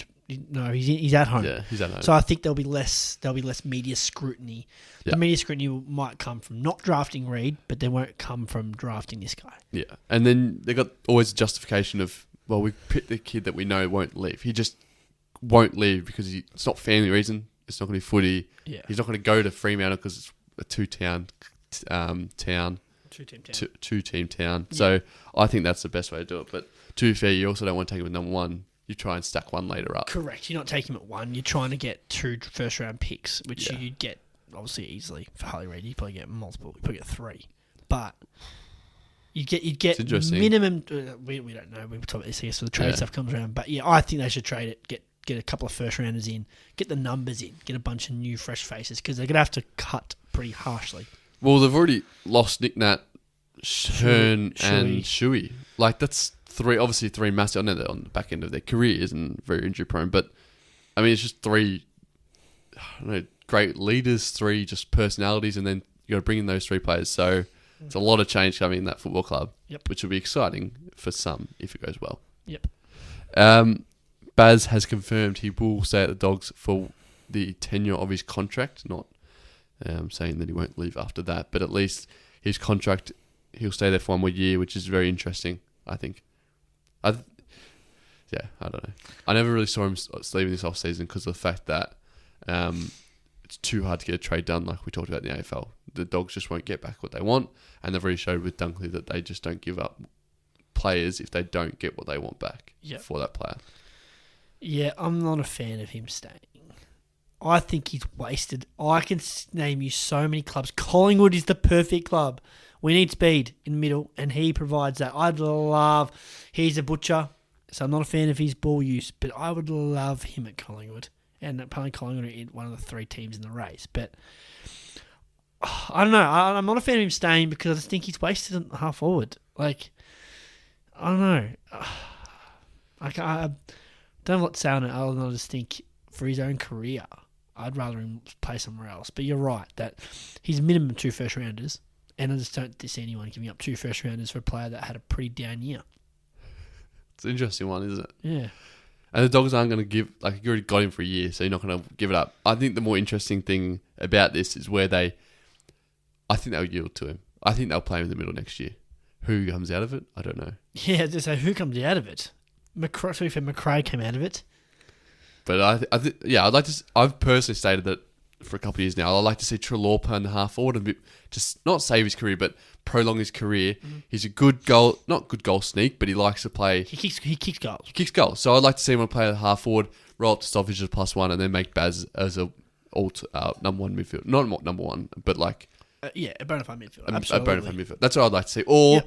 No, he's at home. Yeah, he's at home. So I think there'll be less media scrutiny. Yeah. The media scrutiny might come from not drafting Reid, but they won't come from drafting this guy. Yeah, and then they got always a justification of, well, we picked the kid that we know won't leave. He just won't leave because it's not family reason. It's not going to be footy. Yeah. He's not going to go to Fremantle because it's a two-team town. Yeah. So I think that's the best way to do it. But to be fair, you also don't want to take him at number 1. You try and stack one later up. Correct. You're not taking him at 1. You're trying to get 2 first round picks, which Yeah. you'd get obviously easily for Harley Reid. You probably get multiple. You probably get 3, but you'd get It's interesting. minimum. We don't know. We'll talk about this, I guess, when the trade stuff comes around. But yeah, I think they should trade it. Get a couple of first rounders in. Get the numbers in. Get a bunch of new fresh faces because they're gonna have to cut pretty harshly. Well, they've already lost Nick Nat, Hearn, Shuey. and Shuey. Like, that's three massive. I know they're on the back end of their careers and very injury prone, but I mean, it's just 3, I don't know, great leaders, 3 just personalities, and then you got to bring in those 3 players. So it's a lot of change coming in that football club, which will be exciting for some if it goes well. Yep. Baz has confirmed he will stay at the Dogs for the tenure of his contract. Not saying that he won't leave after that, but at least his contract, he'll stay there for one more year, which is very interesting, I think. I don't know. I never really saw him leaving this off-season because of the fact that it's too hard to get a trade done, like we talked about in the AFL. The Dogs just won't get back what they want, and they've already showed with Dunkley that they just don't give up players if they don't get what they want back for that player. Yeah, I'm not a fan of him staying. I think he's wasted. I can name you so many clubs. Collingwood is the perfect club. We need speed in the middle, and he provides that. He's a butcher, so I'm not a fan of his ball use, but I would love him at Collingwood. And apparently Collingwood are in one of the 3 teams in the race. But I don't know. I'm not a fan of him staying because I just think he's wasted at half forward. Like, I don't know. I don't know what to say on it other than I just think for his own career, I'd rather him play somewhere else. But you're right that he's minimum 2 first-rounders, and I just don't see anyone giving up 2 first-rounders for a player that had a pretty down year. It's an interesting one, isn't it? Yeah. And the Dogs aren't going to give... Like, you already got him for a year, so you're not going to give it up. I think the more interesting thing about this is where I think they'll yield to him. I think they'll play him in the middle next year. Who comes out of it? I don't know. Yeah, just say who comes out of it? McRae came out of it. But I'd like to... I've personally stated that for a couple of years now, I'd like to see Treloar play in the half forward and just not save his career, but prolong his career. Mm-hmm. He's a good goal... Not good goal sneak, but he likes to play... He kicks goals. He kicks goals. So I'd like to see him play the half forward, roll up to Stoffage as +1, and then make Baz as a number 1 midfield. Not number 1, but like... a bona fide midfield. A bona fide midfield. That's what I'd like to see. Or,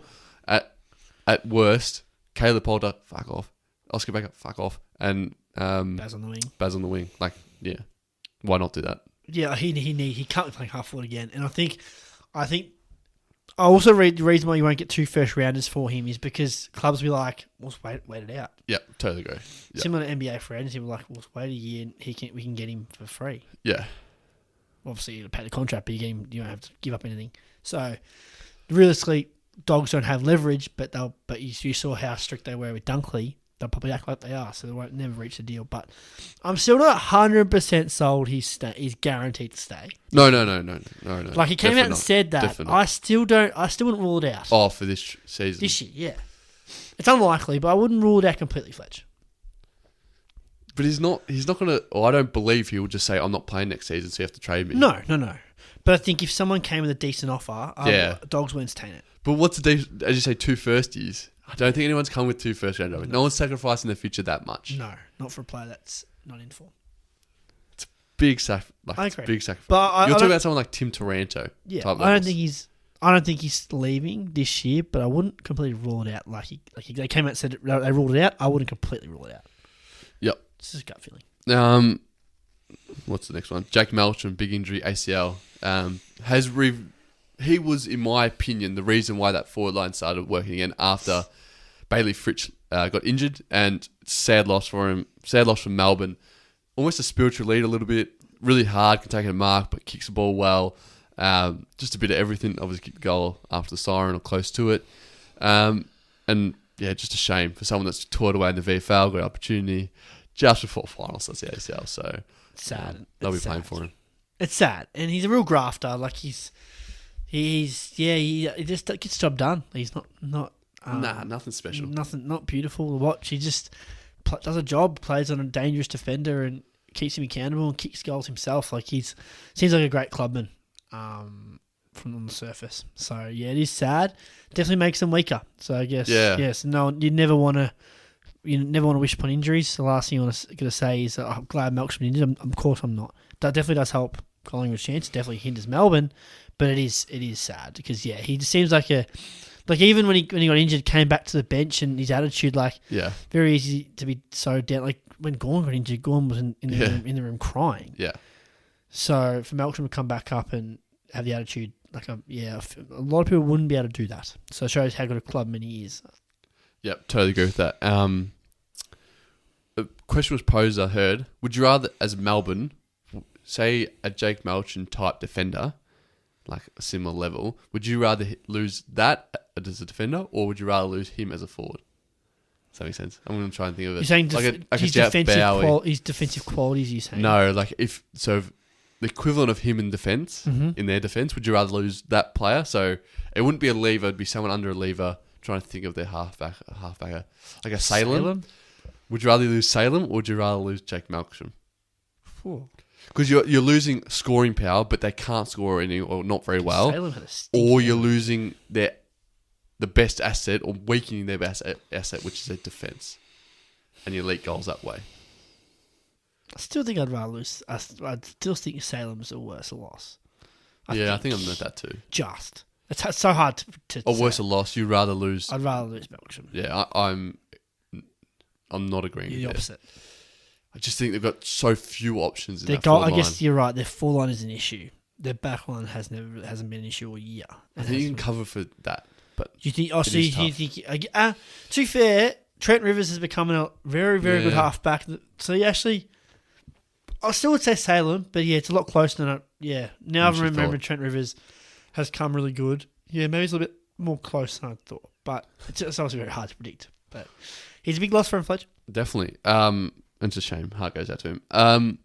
at worst, Caleb Poulter, fuck off. Oscar Becker, fuck off. And... Baz on the wing. Like, yeah. Why not do that? Yeah, he can't be playing half forward again. And I think I also read the reason why you won't get 2 first-rounders for him is because clubs will be like, well, let's wait it out. Yeah, totally agree. Yeah. Similar to NBA free agency, we're like, well, let's wait a year and we can get him for free. Yeah. Obviously, you pay the contract, but you don't have to give up anything. So, realistically, Dogs don't have leverage, but you saw how strict they were with Dunkley. They'll probably act like they are, so they won't never reach a deal. But I'm still not 100% sold he's guaranteed to stay. No. Like, he came out and said that. I still wouldn't rule it out. Oh, for this season? This year, yeah. It's unlikely, but I wouldn't rule it out completely, Fletch. But he's not going to... Or I don't believe he will just say, I'm not playing next season, so you have to trade me. No. But I think if someone came with a decent offer, Dogs will entertain it. But what's as you say, 2 first years? I don't think anyone's come with 2 first-round drafts. No one's sacrificing their future that much. No, not for a player that's not in form. It's a big sacrifice. I agree. Big sacrifice. But you're talking about someone like Tim Taranto. Yeah, I don't think he's leaving this year, but I wouldn't completely rule it out. Like they came out and said they ruled it out. I wouldn't completely rule it out. Yep. It's just a gut feeling. What's the next one? Jake Melton, big injury, ACL. He was, in my opinion, the reason why that forward line started working again after Bailey Fritsch got injured, and sad loss for him. Sad loss from Melbourne. Almost a spiritual lead a little bit. Really hard, can take a mark, but kicks the ball well. Just a bit of everything. Obviously kicked the goal after the siren or close to it. And yeah, just a shame for someone that's toured away in the VFL, got an opportunity just before finals. That's the ACL, so sad. They'll be playing for him. It's sad, and he's a real grafter. Like he just gets the job done. He's not nothing special. Not beautiful to watch. He just does a job, plays on a dangerous defender, and keeps him accountable and kicks goals himself. Like seems like a great clubman from on the surface. So yeah, it is sad. Definitely makes them weaker. So I guess yes. No, you never want to wish upon injuries. The last thing you want to say is I'm glad Melksham been injured. Of course I'm not. That definitely does help Collingwood's chance. It definitely hinders Melbourne. But it is sad because he just seems like even when he got injured, came back to the bench and his attitude very easy to be so down. Like when Gawn got injured, Gawn was in the room crying. Yeah. So for Melksham to come back up and have the attitude a lot of people wouldn't be able to do that. So it shows how good a clubman he is. Yep, totally agree with that. A question was posed. I heard: would you rather, as Melbourne, say a Jake Melton type defender? Like a similar level, would you rather lose that as a defender, or would you rather lose him as a forward? Does that make sense? I'm going to try and think of it. You're saying his defensive qualities, you're saying? No, like the equivalent of him in defense, in their defense, would you rather lose that player? So it wouldn't be a lever, it'd be someone under a lever trying to think of their halfbacker. Like a Salem. Would you rather lose Salem or would you rather lose Jake Malcolm? Because you're losing scoring power, but they can't score any or not very well. Salem had a Or you're losing the best asset or weakening their best asset, which is their defense. And you leak goals that way. I still think I'd rather lose. I still think Salem's a worse loss. I think I'm at that too. Just. It's so hard to a worse loss, you'd rather lose. I'd rather lose Malcolm. Yeah, I'm not agreeing with the opposite. I just think they've got so few options in that forward line. I guess you're right. Their forward line is an issue. Their back line hasn't been an issue all year. I think you can cover for that. But you think? Oh, so you think? To be fair, Trent Rivers has become a very, very good halfback. So you actually, I still would say Salem, but yeah, it's a lot closer than now I remember Trent Rivers has come really good. Yeah, maybe it's a little bit more close than I thought, but it's obviously very hard to predict. But he's a big loss for him, Fletcher. Definitely. It's a shame. Heart goes out to him.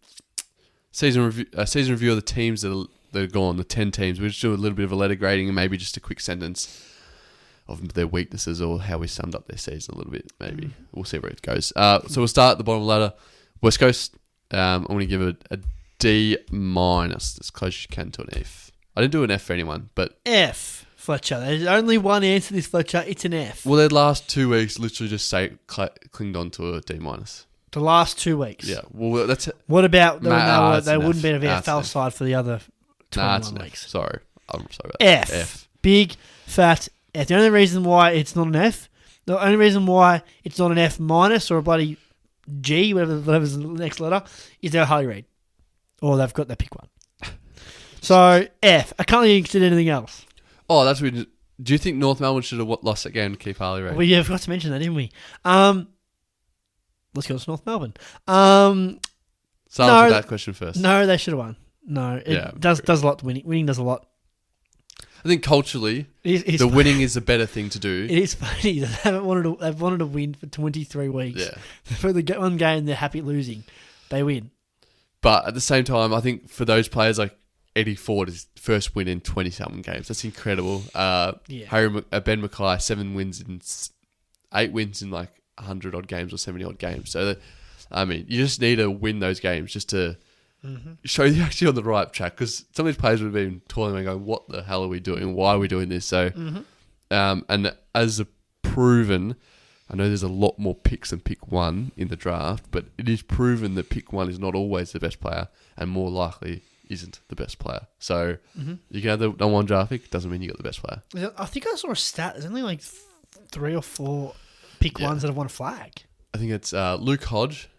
Season review of the teams that are gone, the 10 teams. We'll just do a little bit of a letter grading and maybe just a quick sentence of their weaknesses or how we summed up their season a little bit. Maybe we'll see where it goes. So we'll start at the bottom of the ladder. West Coast. I'm going to give it a D minus, as close as you can to an F. I didn't do an F for anyone, but F, Fletcher. There's only one answer to this, Fletcher. It's an F. Well, their last 2 weeks literally just clinged on to a D minus. The last 2 weeks. Yeah. Well, that's it. What about they wouldn't be a VFL side for the other 21 weeks? Sorry. I'm sorry about that. F. Big, fat F. The only reason why it's not an F, the only reason why it's not an F minus or a bloody G, whatever's the next letter, is they're Harley Reid. Or they've got their pick one. So, F. I can't really consider anything else. Oh, that's weird. Do you think North Melbourne should have lost that game to keep Harley Reid? Well, yeah, I forgot to mention that, didn't we? Let's go to North Melbourne. Answer that question first. No, they should have won. No, it does a lot to winning. Winning does a lot. I think culturally, the winning is a better thing to do. It is funny. They've wanted to win for 23 weeks. Yeah. For the one game they're happy losing, they win. But at the same time, I think for those players like Eddie Ford, his first win in 20-something games. That's incredible. Ben Mackay, 8 wins in like 100-odd games or 70-odd games. So, you just need to win those games just to show you're actually on the right track. Because some of these players would have been toiling and going, what the hell are we doing? Why are we doing this? So, and as a proven, I know there's a lot more picks than pick one in the draft, but it is proven that pick one is not always the best player and more likely isn't the best player. So you can have the number one draft pick, doesn't mean you got the best player. I think I saw a stat. There's only like 3 or 4 pick ones that have won a flag. I think it's Luke Hodge.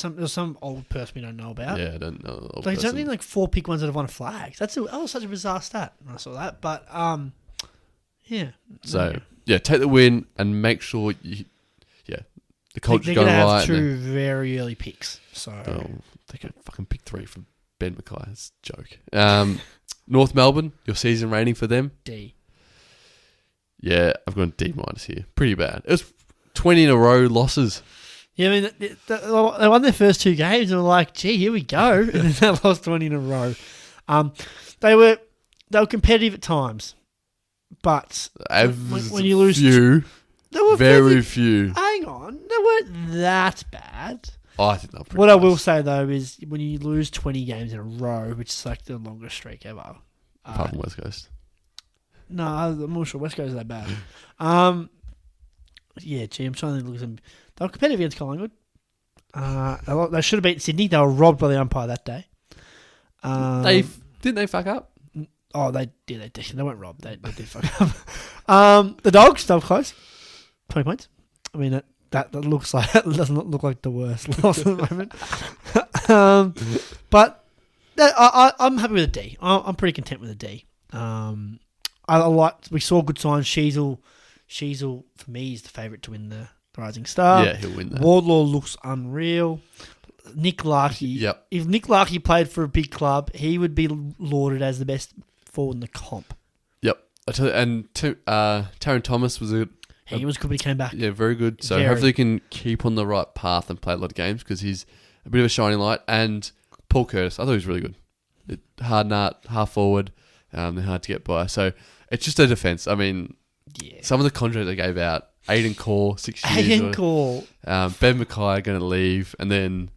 There's some old person we don't know about. Yeah, I don't know. There's only like 4 pick ones that have won a flag. That was such a bizarre stat when I saw that. But yeah. So take the win and make sure the culture's going right. They're going to have 2 very early picks. So they can fucking pick 3 from Ben Mackay. That's a joke. North Melbourne, your season rating for them? D. Yeah, I've got a D minus here. Pretty bad. It was 20 in a row losses. Yeah, I mean, they won their first 2 games and were like, gee, here we go. And then they lost 20 in a row. They were competitive at times. But when you lose... Few. Very few. Hang on. They weren't that bad. Oh, I think they're pretty What close. I will say, though, is when you lose 20 games in a row, which is like the longest streak ever. Apart from West Coast. No, I'm not sure West Coast is that bad. I'm trying to look at them. They were competitive against Collingwood. They should have beaten Sydney. They were robbed by the umpire that day. Didn't they fuck up? Oh, they did. They weren't robbed. They did fuck up. The Dogs, they were close. 20 points. I mean, that looks like that doesn't look like the worst loss at the moment. But I'm happy with a D. I'm pretty content with a D. We saw good signs. Sheasel for me is the favourite to win the Rising Star. Yeah, he'll win that. Wardlaw looks unreal. Nick Larkey. Yep. If Nick Larkey played for a big club, he would be lauded as the best forward in the comp. Yep. And Taron Thomas was a He was good when he came back. Yeah, very good. So Very. hopefully he can keep on the right path and play a lot of games because he's a bit of a shining light. And Paul Curtis, I thought he was really good. Hard nut, half forward. They're hard to get by. So it's just a defence. I mean, some of the contracts they gave out, Aiden Core, 6 years. Aiden Core. Ben Mackay going to leave. And then...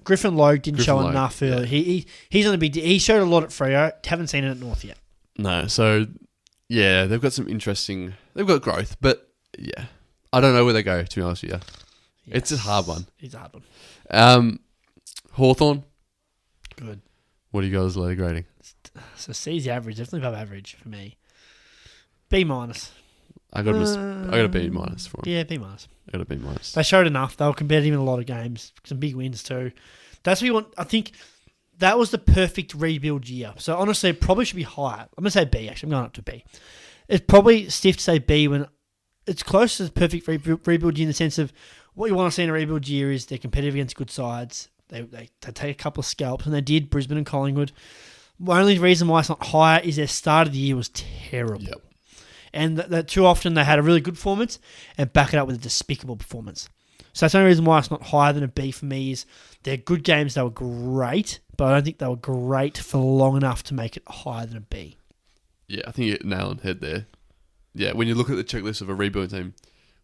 Griffin Logue didn't Griffin show Logue, enough early. He's on a big... He showed a lot at Freo. Haven't seen it at North yet. No, so... Yeah, they've got some interesting... They've got growth, but yeah. I don't know where they go, to be honest with you. Yes. It's a hard one. It's a hard one. Hawthorn. Good. What do you guys letter grading? So C's the average. Definitely above average for me. B minus. I got a B minus for them. Yeah, B minus. I got a B minus. They showed enough. They were competitive in a lot of games. Some big wins too. That's what you want. I think that was the perfect rebuild year. So honestly, it probably should be higher. I'm going to say B, actually. I'm going up to B. It's probably stiff to say B when it's close to the perfect rebuild year in the sense of what you want to see in a rebuild year is they're competitive against good sides. They take a couple of scalps, and they did, Brisbane and Collingwood. The only reason why it's not higher is their start of the year was terrible. Yep. And that too often they had a really good performance and back it up with a despicable performance. So that's the only reason why it's not higher than a B for me is they're good games. They were great, but I don't think they were great for long enough to make it higher than a B. Yeah, I think you hit the nail on the head there. Yeah, when you look at the checklist of a rebuild team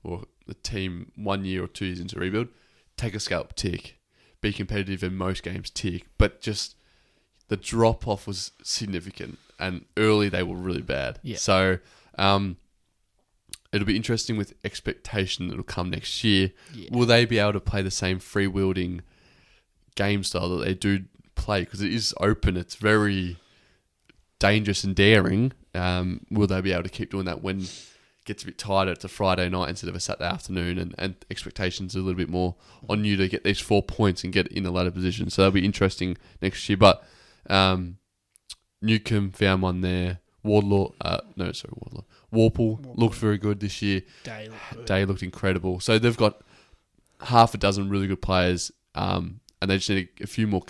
or the team 1 year or 2 years into a rebuild, take a scalp, tick. Be competitive in most games, tick. But just the drop-off was significant and early they were really bad. Yeah. So it'll be interesting with expectation that'll come next year. Yeah. Will they be able to play the same free-wielding game style that they do play? Because it is open. It's very dangerous and daring. Will they be able to keep doing that when it gets a bit tighter? It's a Friday night instead of a Saturday afternoon, and expectations are a little bit more on you to get these 4 points and get in a ladder position. So that'll be interesting next year. But Newcomb found one there. Warple looked very good this year. Day looked incredible. So they've got half a dozen really good players, and they just need a few more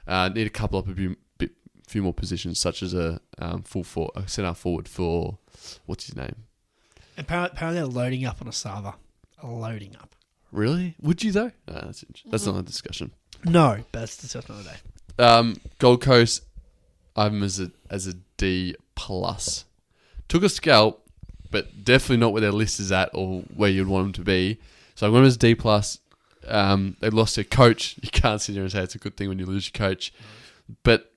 need a couple up a few more positions, such as a centre forward for what's his name. Apparently they're loading up on a server. Loading up. Really? Would you though? No, that's not a discussion. No, but that's discussion another day. Gold Coast, I'm as a D plus. Took a scalp, but definitely not where their list is at or where you'd want them to be. So I'm going as D plus. They lost their coach. You can't sit there and say it's a good thing when you lose your coach, but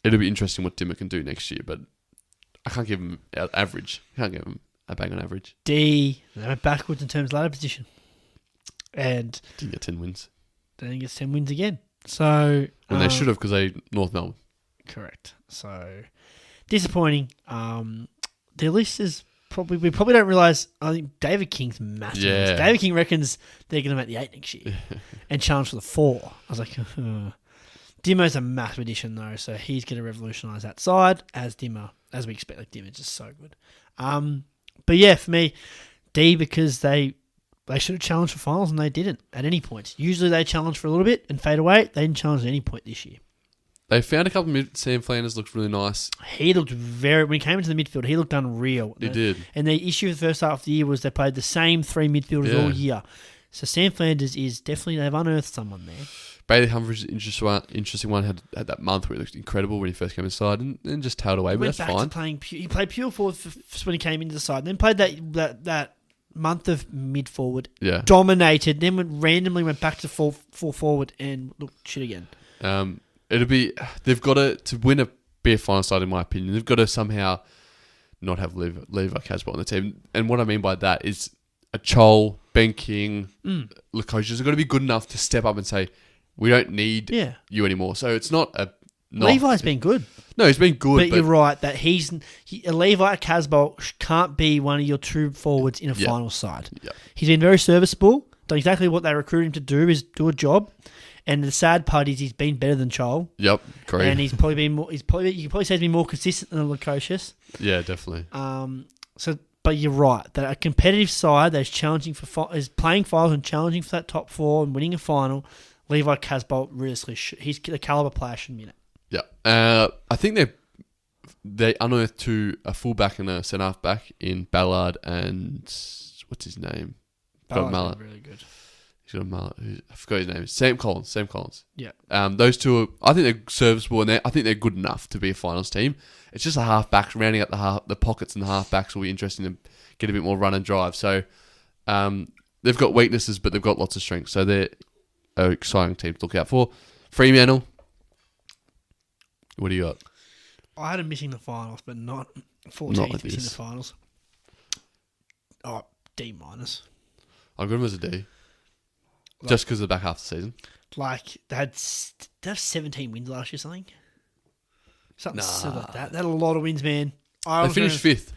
it'll be interesting what Dimmer can do next year. But I can't give him average. I can't give him a bang on average. D. They went backwards in terms of ladder position, and Didn't get 10 wins. they didn't get 10 wins again. So When they should have, because they North Melbourne. Correct. So disappointing. Their list is we probably don't realise. I think David King's massive. Yeah. David King reckons they're going to make the 8 next year and challenge for the 4. I was like, Dimmo's a massive addition though, so he's going to revolutionise that side as Dimmo, as we expect. Like Dimmo's just so good. But yeah, for me, D because they should have challenged for finals and they didn't at any point. Usually they challenge for a little bit and fade away. They didn't challenge at any point this year. They found a couple of Sam Flanders looked really nice. He looked when he came into the midfield, he looked unreal. He did. And the issue with the first half of the year was they played the same 3 midfielders all year. So Sam Flanders is definitely, they've unearthed someone there. Bailey Humphries, interesting one, had that month where he looked incredible when he first came inside and then just tailed away, but that's fine. He played pure forward when he came into the side, then played that month of mid forward, dominated, then randomly went back to full forward and looked shit again. They've got to win a bare final side, in my opinion. They've got to somehow not have Levi Casbolt on the team. And what I mean by that is a Chol, Ben King, the coaches have got to be good enough to step up and say, we don't need you anymore. So it's not a... Levi's been good. No, he's been good. But you're right, that Levi Casbolt can't be one of your 2 forwards in a final side. Yep. He's been very serviceable, done exactly what they recruited him to do, is do a job. And the sad part is he's been better than Chol. Yep, great. And he's probably been more. You could probably say he's been more consistent than Lukosius. Yeah, definitely. But you're right that a competitive side that is challenging is playing finals and challenging for that top 4 and winning a final. Levi Casbolt, realistically, he's the caliber player, shouldn't be in it. Yeah, I think they're they unearthed a fullback and a centre half back in Ballard and what's his name? Got a mullet. Really good. He's got a mullet. I forgot his name. Sam Collins. Yeah. Those two, I think they're serviceable and I think they're good enough to be a finals team. It's just the half-backs, rounding out the pockets and the half-backs will be interesting to get a bit more run and drive. So they've got weaknesses, but they've got lots of strengths. So they're an exciting team to look out for. Fremantle, what do you got? I had them missing the finals, but not 14th Not like missing this. the finals. Oh, D minus. I've got them as a D. Just because of the back half of the season. Like, they had 17 wins last year, something. Something silly like that. They had a lot of wins, man. They finished 5th.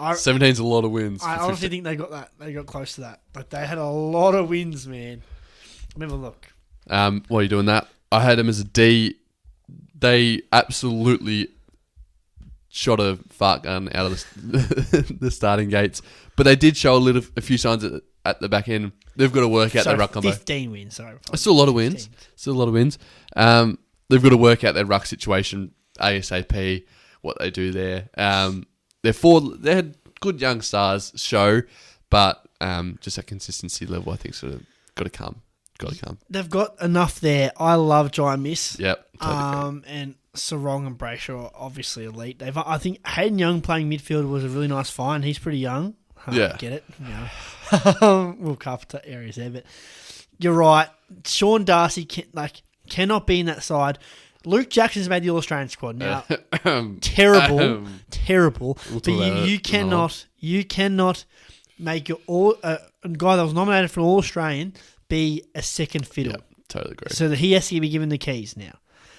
17's a lot of wins. I honestly think they got that. They got close to that. Like, they had a lot of wins, man. Let me have a look. While you're doing that, I had them as a D. They absolutely shot a fart gun out of the starting gates, but they did show a few signs at the back end. They've got to work out their ruck combo. 15 wins, sorry. It's still a lot of wins. 15. They've got to work out their ruck situation ASAP, what they do there. They had good young stars show, but just that consistency level, I think, sort of got to come. They've got enough there. I love Jai Miss. Yep. Totally and Sarong and Brayshaw are obviously elite. I think Hayden Young playing midfield was a really nice find. He's pretty young. Yeah. Get it? Yeah. We'll cover areas there, but you're right. Sean Darcy cannot be in that side. Luke Jackson's made the All-Australian squad now. Terrible. We'll But you cannot make a guy that was nominated for an All-Australian be a second fiddle. Yep, totally agree. So that he has to be given the keys now.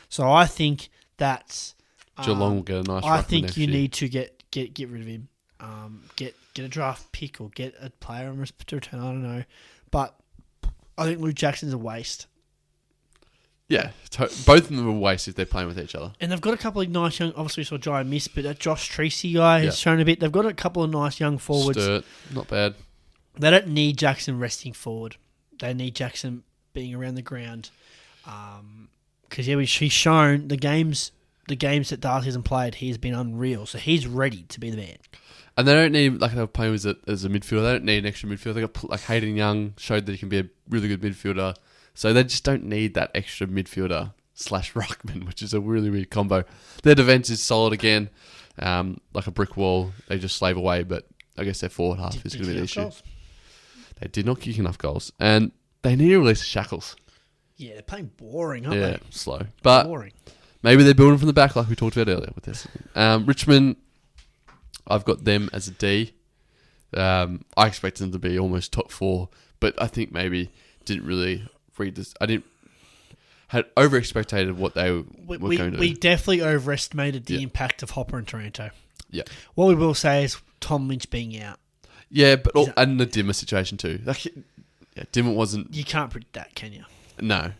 So I think that's Geelong will get a nice. I think you need to get rid of him. Get a draft pick or get a player on to return. I don't know, but I think Luke Jackson's a waste. Yeah, both of them are a waste if they're playing with each other. And they've got a couple of nice young. Obviously, we saw Jai Miss, but that Josh Treacy guy has shown a bit. They've got a couple of nice young forwards. Sturt, not bad. They don't need Jackson resting forward. They need Jackson being around the ground. Because he's shown the games that Darcy hasn't played, he has been unreal. So he's ready to be the man. And they don't need, like they're playing as a midfielder, they don't need an extra midfielder. They got like Hayden Young showed that he can be a really good midfielder. So they just don't need that extra midfielder / ruckman, which is a really weird combo. Their defense is solid again, like a brick wall. They just slave away, but I guess their forward half is going to be the issue. Goals? They did not kick enough goals, and they need to release Shackles. Yeah, they're playing boring, aren't they? Slow. But boring. Maybe they're building from the back like we talked about earlier with this. Richmond, I've got them as a D. I expected them to be almost top 4, but I think maybe didn't really read this. Had over-expected what they were going to do. We definitely overestimated the impact of Hopper and Taranto. Yeah. What we will say is Tom Lynch being out. Yeah, but and the Dimmer situation too. Dimmer wasn't... You can't predict that, can you? No.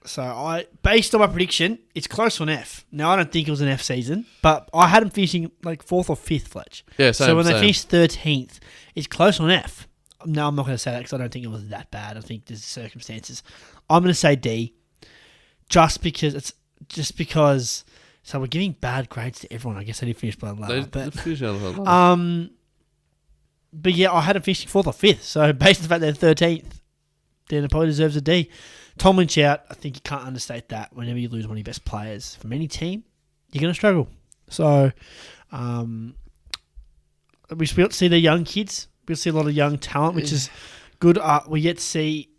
So based on my prediction, it's close on F. Now, I don't think it was an F season, but I had them finishing like 4th or 5th, Fletch. Yeah, same. So when they finished 13th, it's close on F. No, I'm not going to say that because I don't think it was that bad. I think there's circumstances. I'm going to say D, just because. So we're giving bad grades to everyone. I guess they did finish below lower. But yeah, I had them finishing 4th or 5th. So based on the fact they're 13th, then it probably deserves a D. Tom Lynch out, I think you can't understate that. Whenever you lose one of your best players from any team, you're going to struggle. So we still see the young kids. We'll see a lot of young talent, which is good. We yet to see.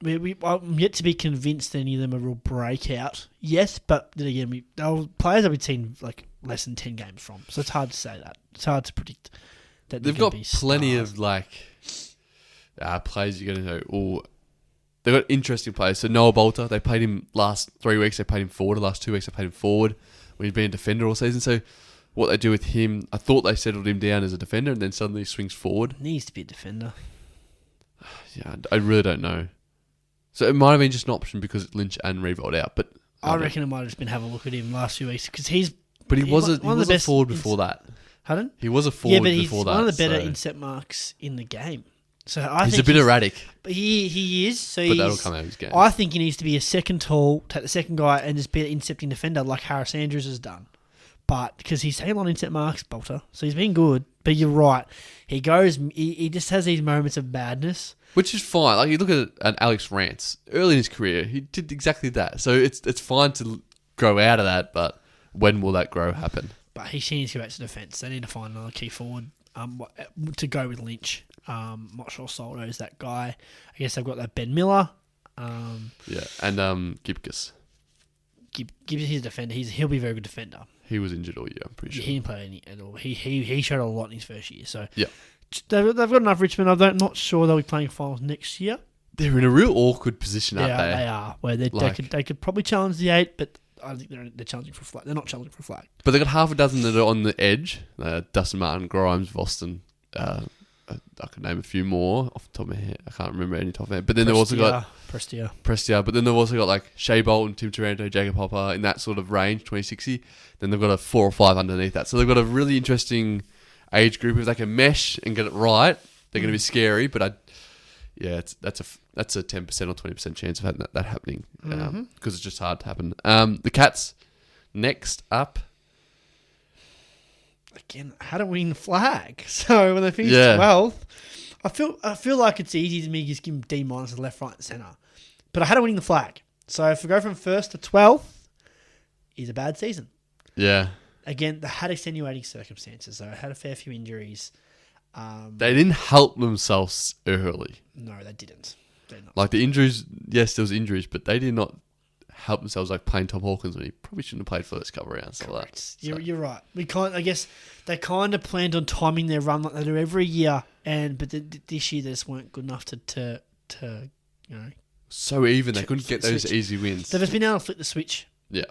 I'm yet to be convinced any of them are real breakout. Yes, but then again, they're players that we've seen like less than 10 games from. So it's hard to say that. It's hard to predict that. They've got plenty of players you're going to know. They've got interesting players. So Noah Bolter, they played him last 3 weeks. They played him forward. The last 2 weeks, they played him forward when he's been a defender all season. So what they do with him, I thought they settled him down as a defender and then suddenly he swings forward. Needs to be a defender. Yeah, I really don't know. So it might have been just an option because Lynch and Reed rolled out. But I reckon it might have just been have a look at him last few weeks because he's. But he was a forward before that. Pardon? He was a forward before that. Yeah, but he's one of the better inset marks in the game. So he's a bit erratic. But he is. So but that'll come out of his game. I think he needs to be a second tall, take the second guy, and just be an intercepting defender like Harris Andrews has done. but because he's taking a lot of intercept marks, Bolter, so he's been good. But you're right, he just has these moments of madness. Which is fine. Like, you look at Alex Rance. Early in his career, he did exactly that. So it's fine to grow out of that, but when will that grow happen? But he needs to go back to defence. They need to find another key forward to go with Lynch. I'm not sure Soldo is that guy. I guess they've got that Ben Miller. And Gibcus. Gibbs is a defender. He'll be a very good defender. He was injured all year, I'm pretty sure. He didn't play any at all. He showed a lot in his first year. So yeah. They've got enough Richmond. I'm not sure they'll be playing finals next year. They're in a real awkward position, aren't they? They are. Where they could probably challenge the 8, but I think they're challenging for a flag. They're not challenging for a flag. But they've got half a dozen that are on the edge. Dustin Martin, Grimes, Voston. I could name a few more off the top of my head. I can't remember any top of my head. But then they've also got Prestia. But then they've also got like Shea Bolton, Tim Taranto, Jacob Hopper in that sort of range, 2060. Then they've got a 4 or 5 underneath that. So they've got a really interesting age group. If they can mesh and get it right, they're going to be scary. But that's a 10% or 20% chance of that happening because it's just hard to happen. The Cats next up. Again, had to win the flag. So when they finish 12th, I feel like it's easy to me just give them D- left, right, and centre. But I had to win the flag. So if we go from 1st to 12th, is a bad season. Yeah. Again, they had extenuating circumstances. So I had a fair few injuries. They didn't help themselves early. No, they didn't. Like the injuries, yes, there was injuries, but they did not help themselves, like playing Tom Hawkins when he probably shouldn't have played first couple of rounds. Like that. So. You're right. I guess they kind of planned on timing their run like they do every year, but this year they just weren't good enough to so even they couldn't get those easy wins. They've just been able to flip the switch. Yeah.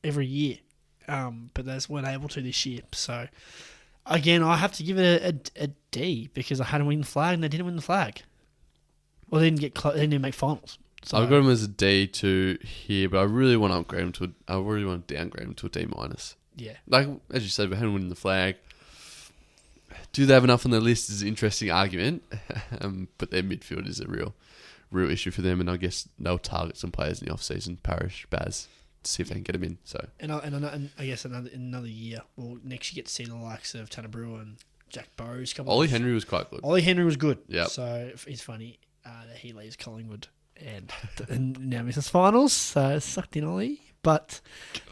Every year, but they just weren't able to this year. So again, I have to give it a D because I had to win the flag and they didn't win the flag. Well, they didn't get close. They didn't make finals. So I've got him as a D2 here, but I really want to upgrade him to. I really want to downgrade him to a D-. Yeah. Like as you said, we haven't won the flag. Do they have enough on their list? Is an interesting argument, but their midfield is a real issue for them, and I guess they'll target some players in the off season. Parish, Baz, to see if they can get them in. So and I guess another year, well, next you get to see the likes of Tanner Brewer and Jack Burrows. Ollie Henry was quite good. Ollie Henry was good. Yeah. So it's funny that he leaves Collingwood and now misses finals. So sucked in Ollie, but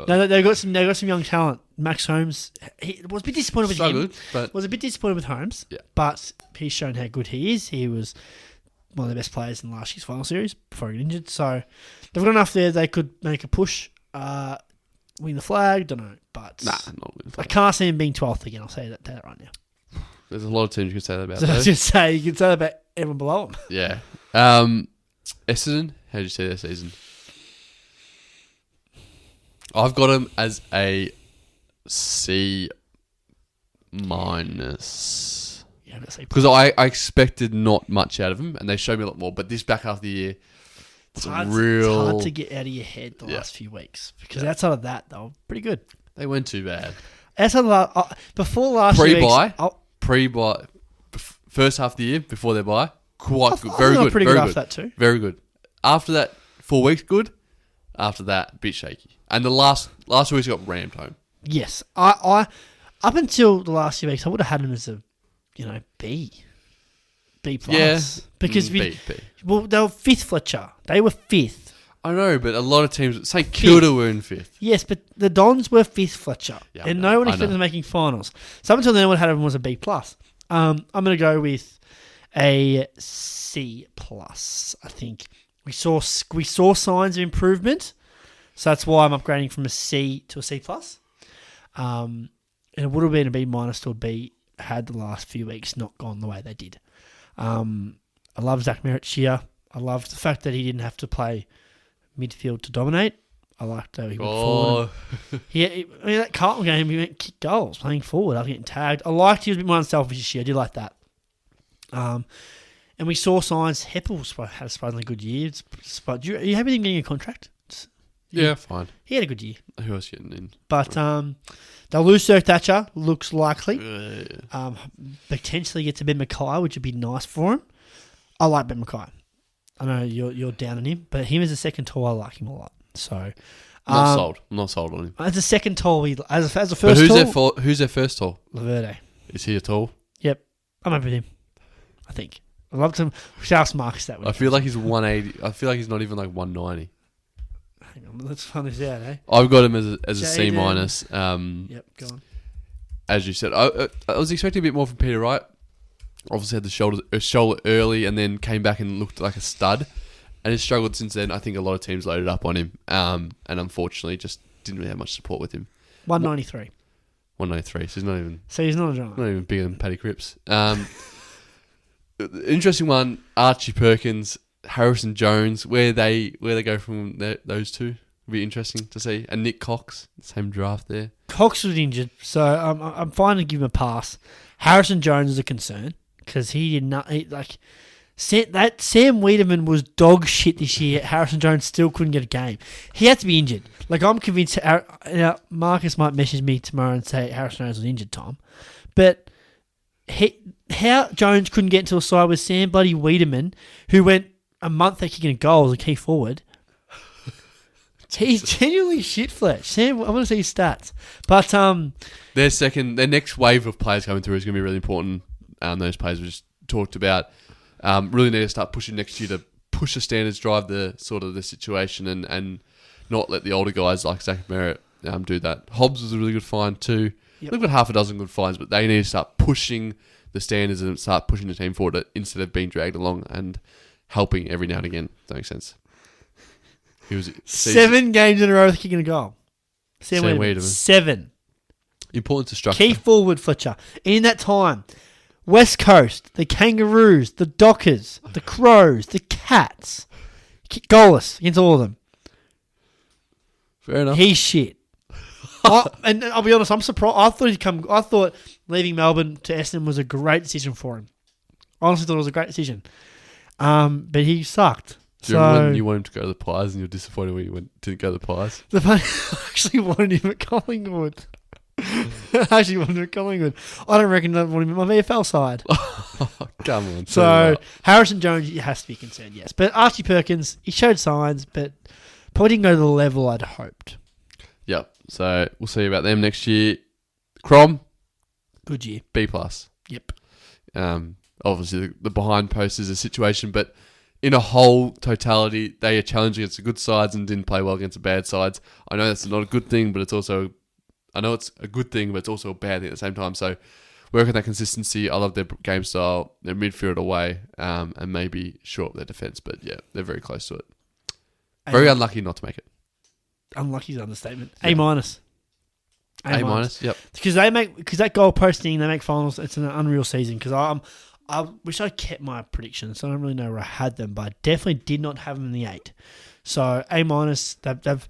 no, they've got some young talent. Max Holmes, he was a bit disappointed with him. But was a bit disappointed with Holmes. Yeah. But he's shown how good he is. He was one of the best players in last year's final series before he got injured. So they've got enough there. They could make a push, win the flag. Don't know, but not win the flag. I can't see him being 12th again. I'll say that right now. There's a lot of teams you can say that about. So I was just say you can say that about everyone below him. Yeah. Essendon, how did you see their season? I've got them as a C-. Yeah, because I expected not much out of them, and they showed me a lot more. But this back half of the year, it's hard to get out of your head the last few weeks because outside of that, they were pretty good. They weren't too bad. Outside of before last pre-buy, first half of the year before their buy, quite good, very good, pretty very good good, after that too. Very good. After that, 4 weeks good. After that, a bit shaky. And the last 2 weeks got rammed home. Yes, I up until the last few weeks, I would have had them as a B plus. Yeah, because B. Well, they were 5th, Fletcher. They were 5th. I know, but a lot of teams, St Kilda were in 5th. Yes, but the Dons were 5th, Fletcher, yeah, and no one expected them making finals. So up until then, I would have had them was a B plus. I'm going to go with a C plus. I think we saw signs of improvement, so that's why I'm upgrading from a C to a C plus. And it would have been a B minus to a B had the last few weeks not gone the way they did. I love Zach Merritt-Shear. I loved the fact that he didn't have to play midfield to dominate. I liked how he went forward. That Carlton game, he went kick goals, playing forward after getting tagged. I liked he was a bit more unselfish this year. I did like that. And we saw signs. Heppel had a surprisingly good year. Are you happy with him getting a contract? Yeah, fine. He had a good year. Who else getting in? But they'll lose Sir Thatcher. Looks likely. Yeah. Potentially get to Ben Mackay, which would be nice for him. I like Ben Mackay. I know you're down on him, but him as a second tour, I like him a lot. So Not sold. I'm not sold on him. As a second tall, as a But first tall, who's their first tall? Laverde. Is he a tall? Yep, I'm happy with him. I think I'd love to. Shout out Marcus that. I feel like he's 180. I feel like he's not even like 190. Hang on, let's find this out, eh? I've got him as a C Jaden. minus. Yep, go on. As you said, I was expecting a bit more from Peter Wright. Obviously had the shoulder early and then came back and looked like a stud. And he's struggled since then. I think a lot of teams loaded up on him. And unfortunately just didn't really have much support with him. 193. 193, so he's not even... So he's not a giant. Not even bigger than Paddy Cripps. Interesting one, Archie Perkins, Harrison Jones, where they go from those two. Would be interesting to see. And Nick Cox, same draft there. Cox was injured, so I'm fine to give him a pass. Harrison Jones is a concern because he did not Sam Wiedemann was dog shit this year. Harrison Jones still couldn't get a game. He had to be injured. Like, I'm convinced. Marcus might message me tomorrow and say Harrison Jones was injured, Tom, but how Jones couldn't get into a side with Sam bloody Wiedemann, who went a month at kicking a goal as a key forward. He's genuinely shit flesh. Sam, I want to see his stats. But their next wave of players coming through is going to be really important. Those players we just talked about really need to start pushing next year to push the standards, drive the sort of the situation, and not let the older guys like Zach Merritt do that. Hobbs was a really good find too. Yep. They've got half a dozen good finds, but they need to start pushing the standards and start pushing the team forward instead of being dragged along and helping every now and again. Does that make sense? He was 7 games in a row with kicking a goal. Sam Wiedemann. 7. Important to structure. Key forward, Fletcher. In that time, West Coast, the Kangaroos, the Dockers, the Crows, the Cats, goalless against all of them. Fair enough. He's shit. And I'll be honest, I'm surprised. I thought leaving Melbourne to Essendon was a great decision for him. I honestly thought it was a great decision. But he sucked. Do you remember when you wanted him to go to the Pies and you were disappointed when you didn't go to the Pies? I actually wanted him at Collingwood. I don't reckon I want him at my VFL side. Come on. So, Harrison Jones has to be concerned, yes. But Archie Perkins, he showed signs, but probably didn't go to the level I'd hoped. Yep. So, we'll see about them next year. Crom. Good year. B+. Yep. Obviously, the behind post is a situation, but in a whole totality, they are challenged against the good sides and didn't play well against the bad sides. I know that's not a good thing, but it's also... I know it's a good thing, but it's also a bad thing at the same time. So, work on that consistency. I love their game style, their midfield away, and maybe short up their defence. But yeah, they're very close to it. Very unlucky not to make it. Unlucky is an understatement. Yeah. A minus. A minus. Yep. Because that goal posting, they make finals. It's an unreal season. Because I wish I kept my predictions. I don't really know where I had them, but I definitely did not have them in the 8. So A minus. They've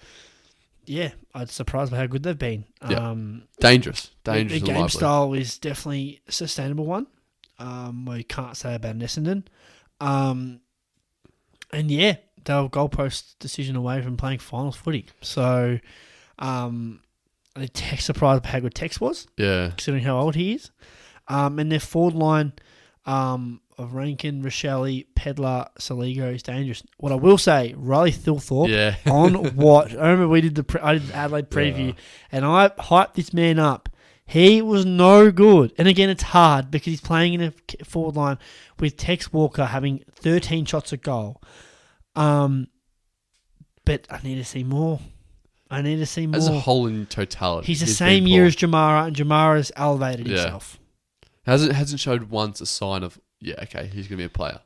yeah, I'm surprised by how good they've been. Yeah. Dangerous. The and game lively. style is definitely a sustainable one. We can't say about Essendon. And yeah, they were goalpost decision away from playing finals footy. So, Tex surprised by how good Tex was, Yeah. considering how old he is. And their forward line of Rankin, Rochelle, Pedler, Saligo is dangerous. What I will say, Riley Thilthorpe Yeah. on watch. I remember I did the Adelaide preview, and I hyped this man up. He was no good. And again, it's hard because he's playing in a forward line with Tex Walker having 13 shots at goal. But I need to see more. As a whole in totality. He's the same year as Jamara, and Jamara's elevated Yeah. himself. Hasn't showed once a sign of, yeah, okay, he's going to be a player.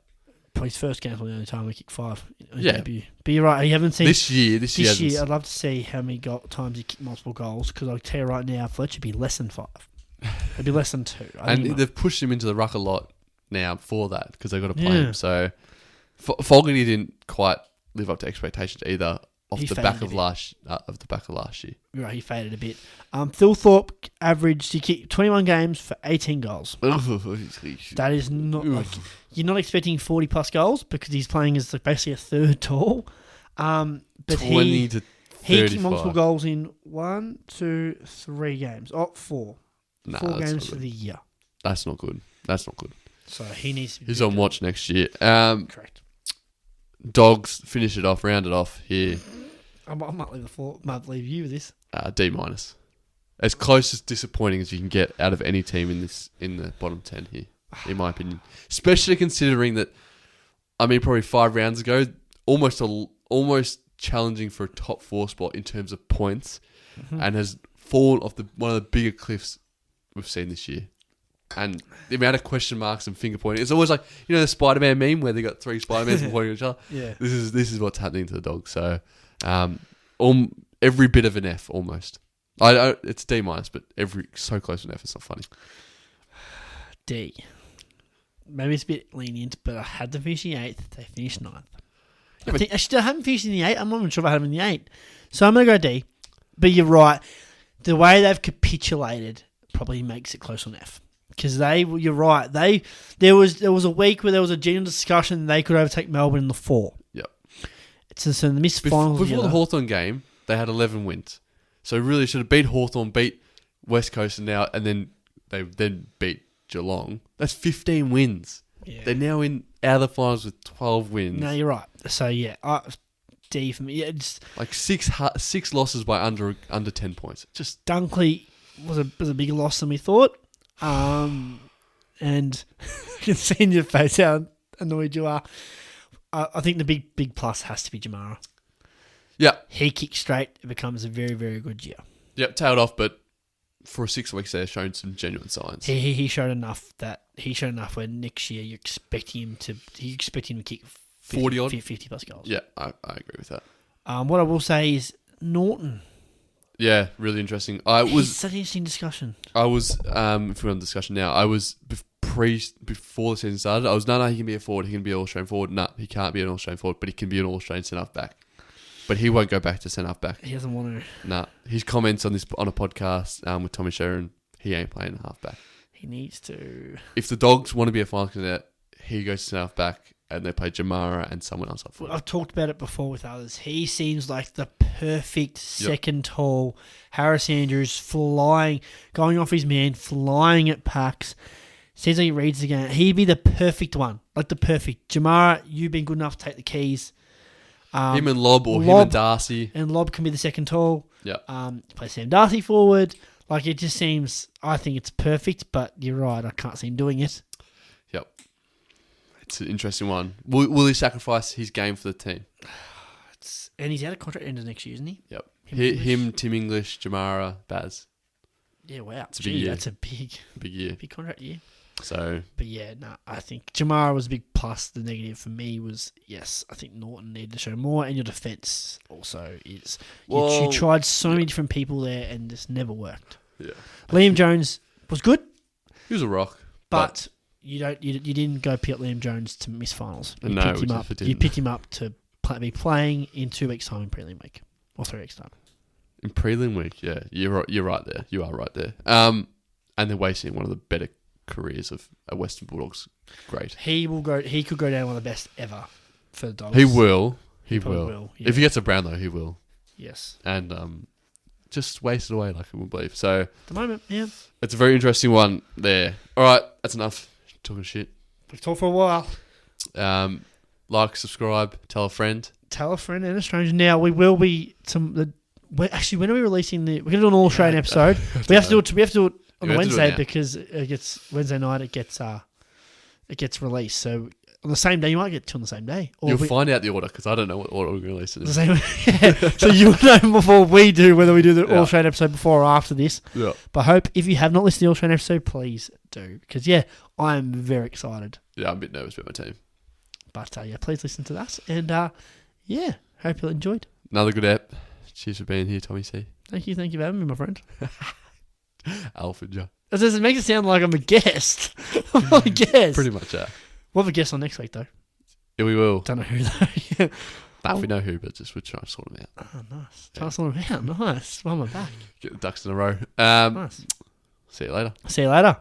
Probably his first game was the only time we kicked 5 in his Yeah. debut. But you're right, you haven't seen... This year, This year, I'd love to see how many times he kicked multiple goals, because I'll tell you right now, Fletcher would be less than 5. It'd be less than 2. And they've pushed him into the ruck a lot now for that, because they've got to play Yeah. him. So, Fogarty didn't quite live up to expectations either. Off He the faded back a of bit. last year. Right, he faded a bit. Thilthorpe averaged, he kicked 21 games for 18 goals. That is not like, you're not expecting 40 plus goals because he's playing as basically a third tall. But 20 to 35. he kicked multiple goals in 3 games. 4. Nah, 4 that's games not for good. the year. That's not good. So he needs to be He's picked on up. watch next year. Correct. Dogs, finish it off, round it off here. I might leave you with this. D minus. As close as disappointing as you can get out of any team in the bottom 10 here, in my opinion. Especially considering that, I mean, probably 5 rounds ago, almost challenging for a top 4 spot in terms of points, and has fallen off one of the bigger cliffs we've seen this year. And the amount of question marks and finger pointing, it's always like, you know, the Spider-Man meme where they got 3 Spider-Mans pointing at each other. Yeah. This is what's happening to the Dogs. So, every bit of an F almost. It's D minus, but so close to an F. It's not funny. D. Maybe it's a bit lenient, but I had them finishing 8th. They finished 9th. Yeah, I still haven't finished in the 8. I'm not even sure if I had them in the 8. So I'm going to go D. But you're right. The way they've capitulated probably makes it close on F. Because you're right. There was a week where there was a genuine discussion they could overtake Melbourne in the 4. Yep. So the missed finals. Before the Hawthorn game, they had 11 wins. So really should have beat Hawthorn, beat West Coast, and then they beat Geelong. That's 15 wins. Yeah. They're now out of the finals with 12 wins. No, you're right. So yeah, D for me. Yeah, it's like six losses by under 10 points. Just Dunkley was a bigger loss than we thought. And I can see in your face how annoyed you are. I think the big plus has to be Jamara. Yeah. He kicks straight. It becomes a very, very good year. Yep, tailed off, but for 6 weeks there, shown some genuine signs. He showed enough where next year you expect him to kick 40 odd? 50 plus goals. Yeah, I agree with that. What I will say is Norton. Yeah, really interesting. It's such an interesting discussion. I was, if we're on discussion now, I was before the season started, I was, no, he can be a forward, he can be an All-Australian forward. No, he can't be an All-Australian forward, but he can be an All-Australian centre-half back. But he won't go back to centre-half back. He doesn't want to. Nah, his comments on a podcast with Tommy Sheridan, he ain't playing half-back. He needs to. If the Dogs want to be a final candidate, he goes to centre-half-back, and they play Jamara and someone else up front. I've talked about it before with others. He seems like the perfect second tall. Harris Andrews going off his man, flying at packs. Seems like he reads the game. He'd be the perfect one. Like the perfect. Jamara, you've been good enough to take the keys. Him and Lob him and Darcy. And Lob can be the second tall. Yeah. Play Sam Darcy forward. Like it just seems, I think it's perfect, but you're right. I can't see him doing it. Yep. It's an interesting one. Will he sacrifice his game for the team? And he's out of contract end of next year, isn't he? Yep. Him, Tim English, Jamara, Baz. Yeah, wow. It's a big year. That's a big year. Big contract year. So, but yeah, no, I think Jamara was a big plus. The negative for me was, yes, I think Norton needed to show more, and your defence also is. You tried so many different people there, and this never worked. Yeah, Liam Jones was good. He was a rock, but you didn't go pick up Liam Jones to miss finals. You no, picked him up. You picked him up to be playing in 2 weeks' time in prelim week or 3 weeks' time. In prelim week, yeah, you're right there. You are right there. And they're wasting one of the better careers of a Western Bulldogs. Great. He could go down one of the best ever for the Dogs. He will. He will. Yeah. If he gets a Brownlow, he will. Yes. And just waste it away like I wouldn't believe. So at the moment, yeah. It's a very interesting one there. All right, that's enough talking shit. We've talked for a while. Like, subscribe, tell a friend. Tell a friend and a stranger. Now we will be actually, when are we releasing we're gonna do an All-Australian episode. We have to do it on the Wednesday because it gets Wednesday night. It gets released. So on the same day, you might get 2 on the same day. Or You'll find out the order because I don't know what order we're going to release it in. The same, so you'll know before we do whether we do the All-Australian episode before or after this. Yeah. But I hope if you have not listened to the All-Australian episode, please do because I am very excited. Yeah, I'm a bit nervous about my team. But please listen to that and hope you enjoyed. Another good app. Cheers for being here, Tommy C. Thank you for having me, my friend. Alpha Joe. It makes it sound like I'm a guest. I'm not a guest. Pretty much, yeah. We'll have a guest on next week, though. Yeah, we will. Don't know who, though. We know who, but we're trying to sort them out. Oh, nice. Trying to sort them out. Nice. Well, I'm back. Get the ducks in a row. Nice. See you later. See you later.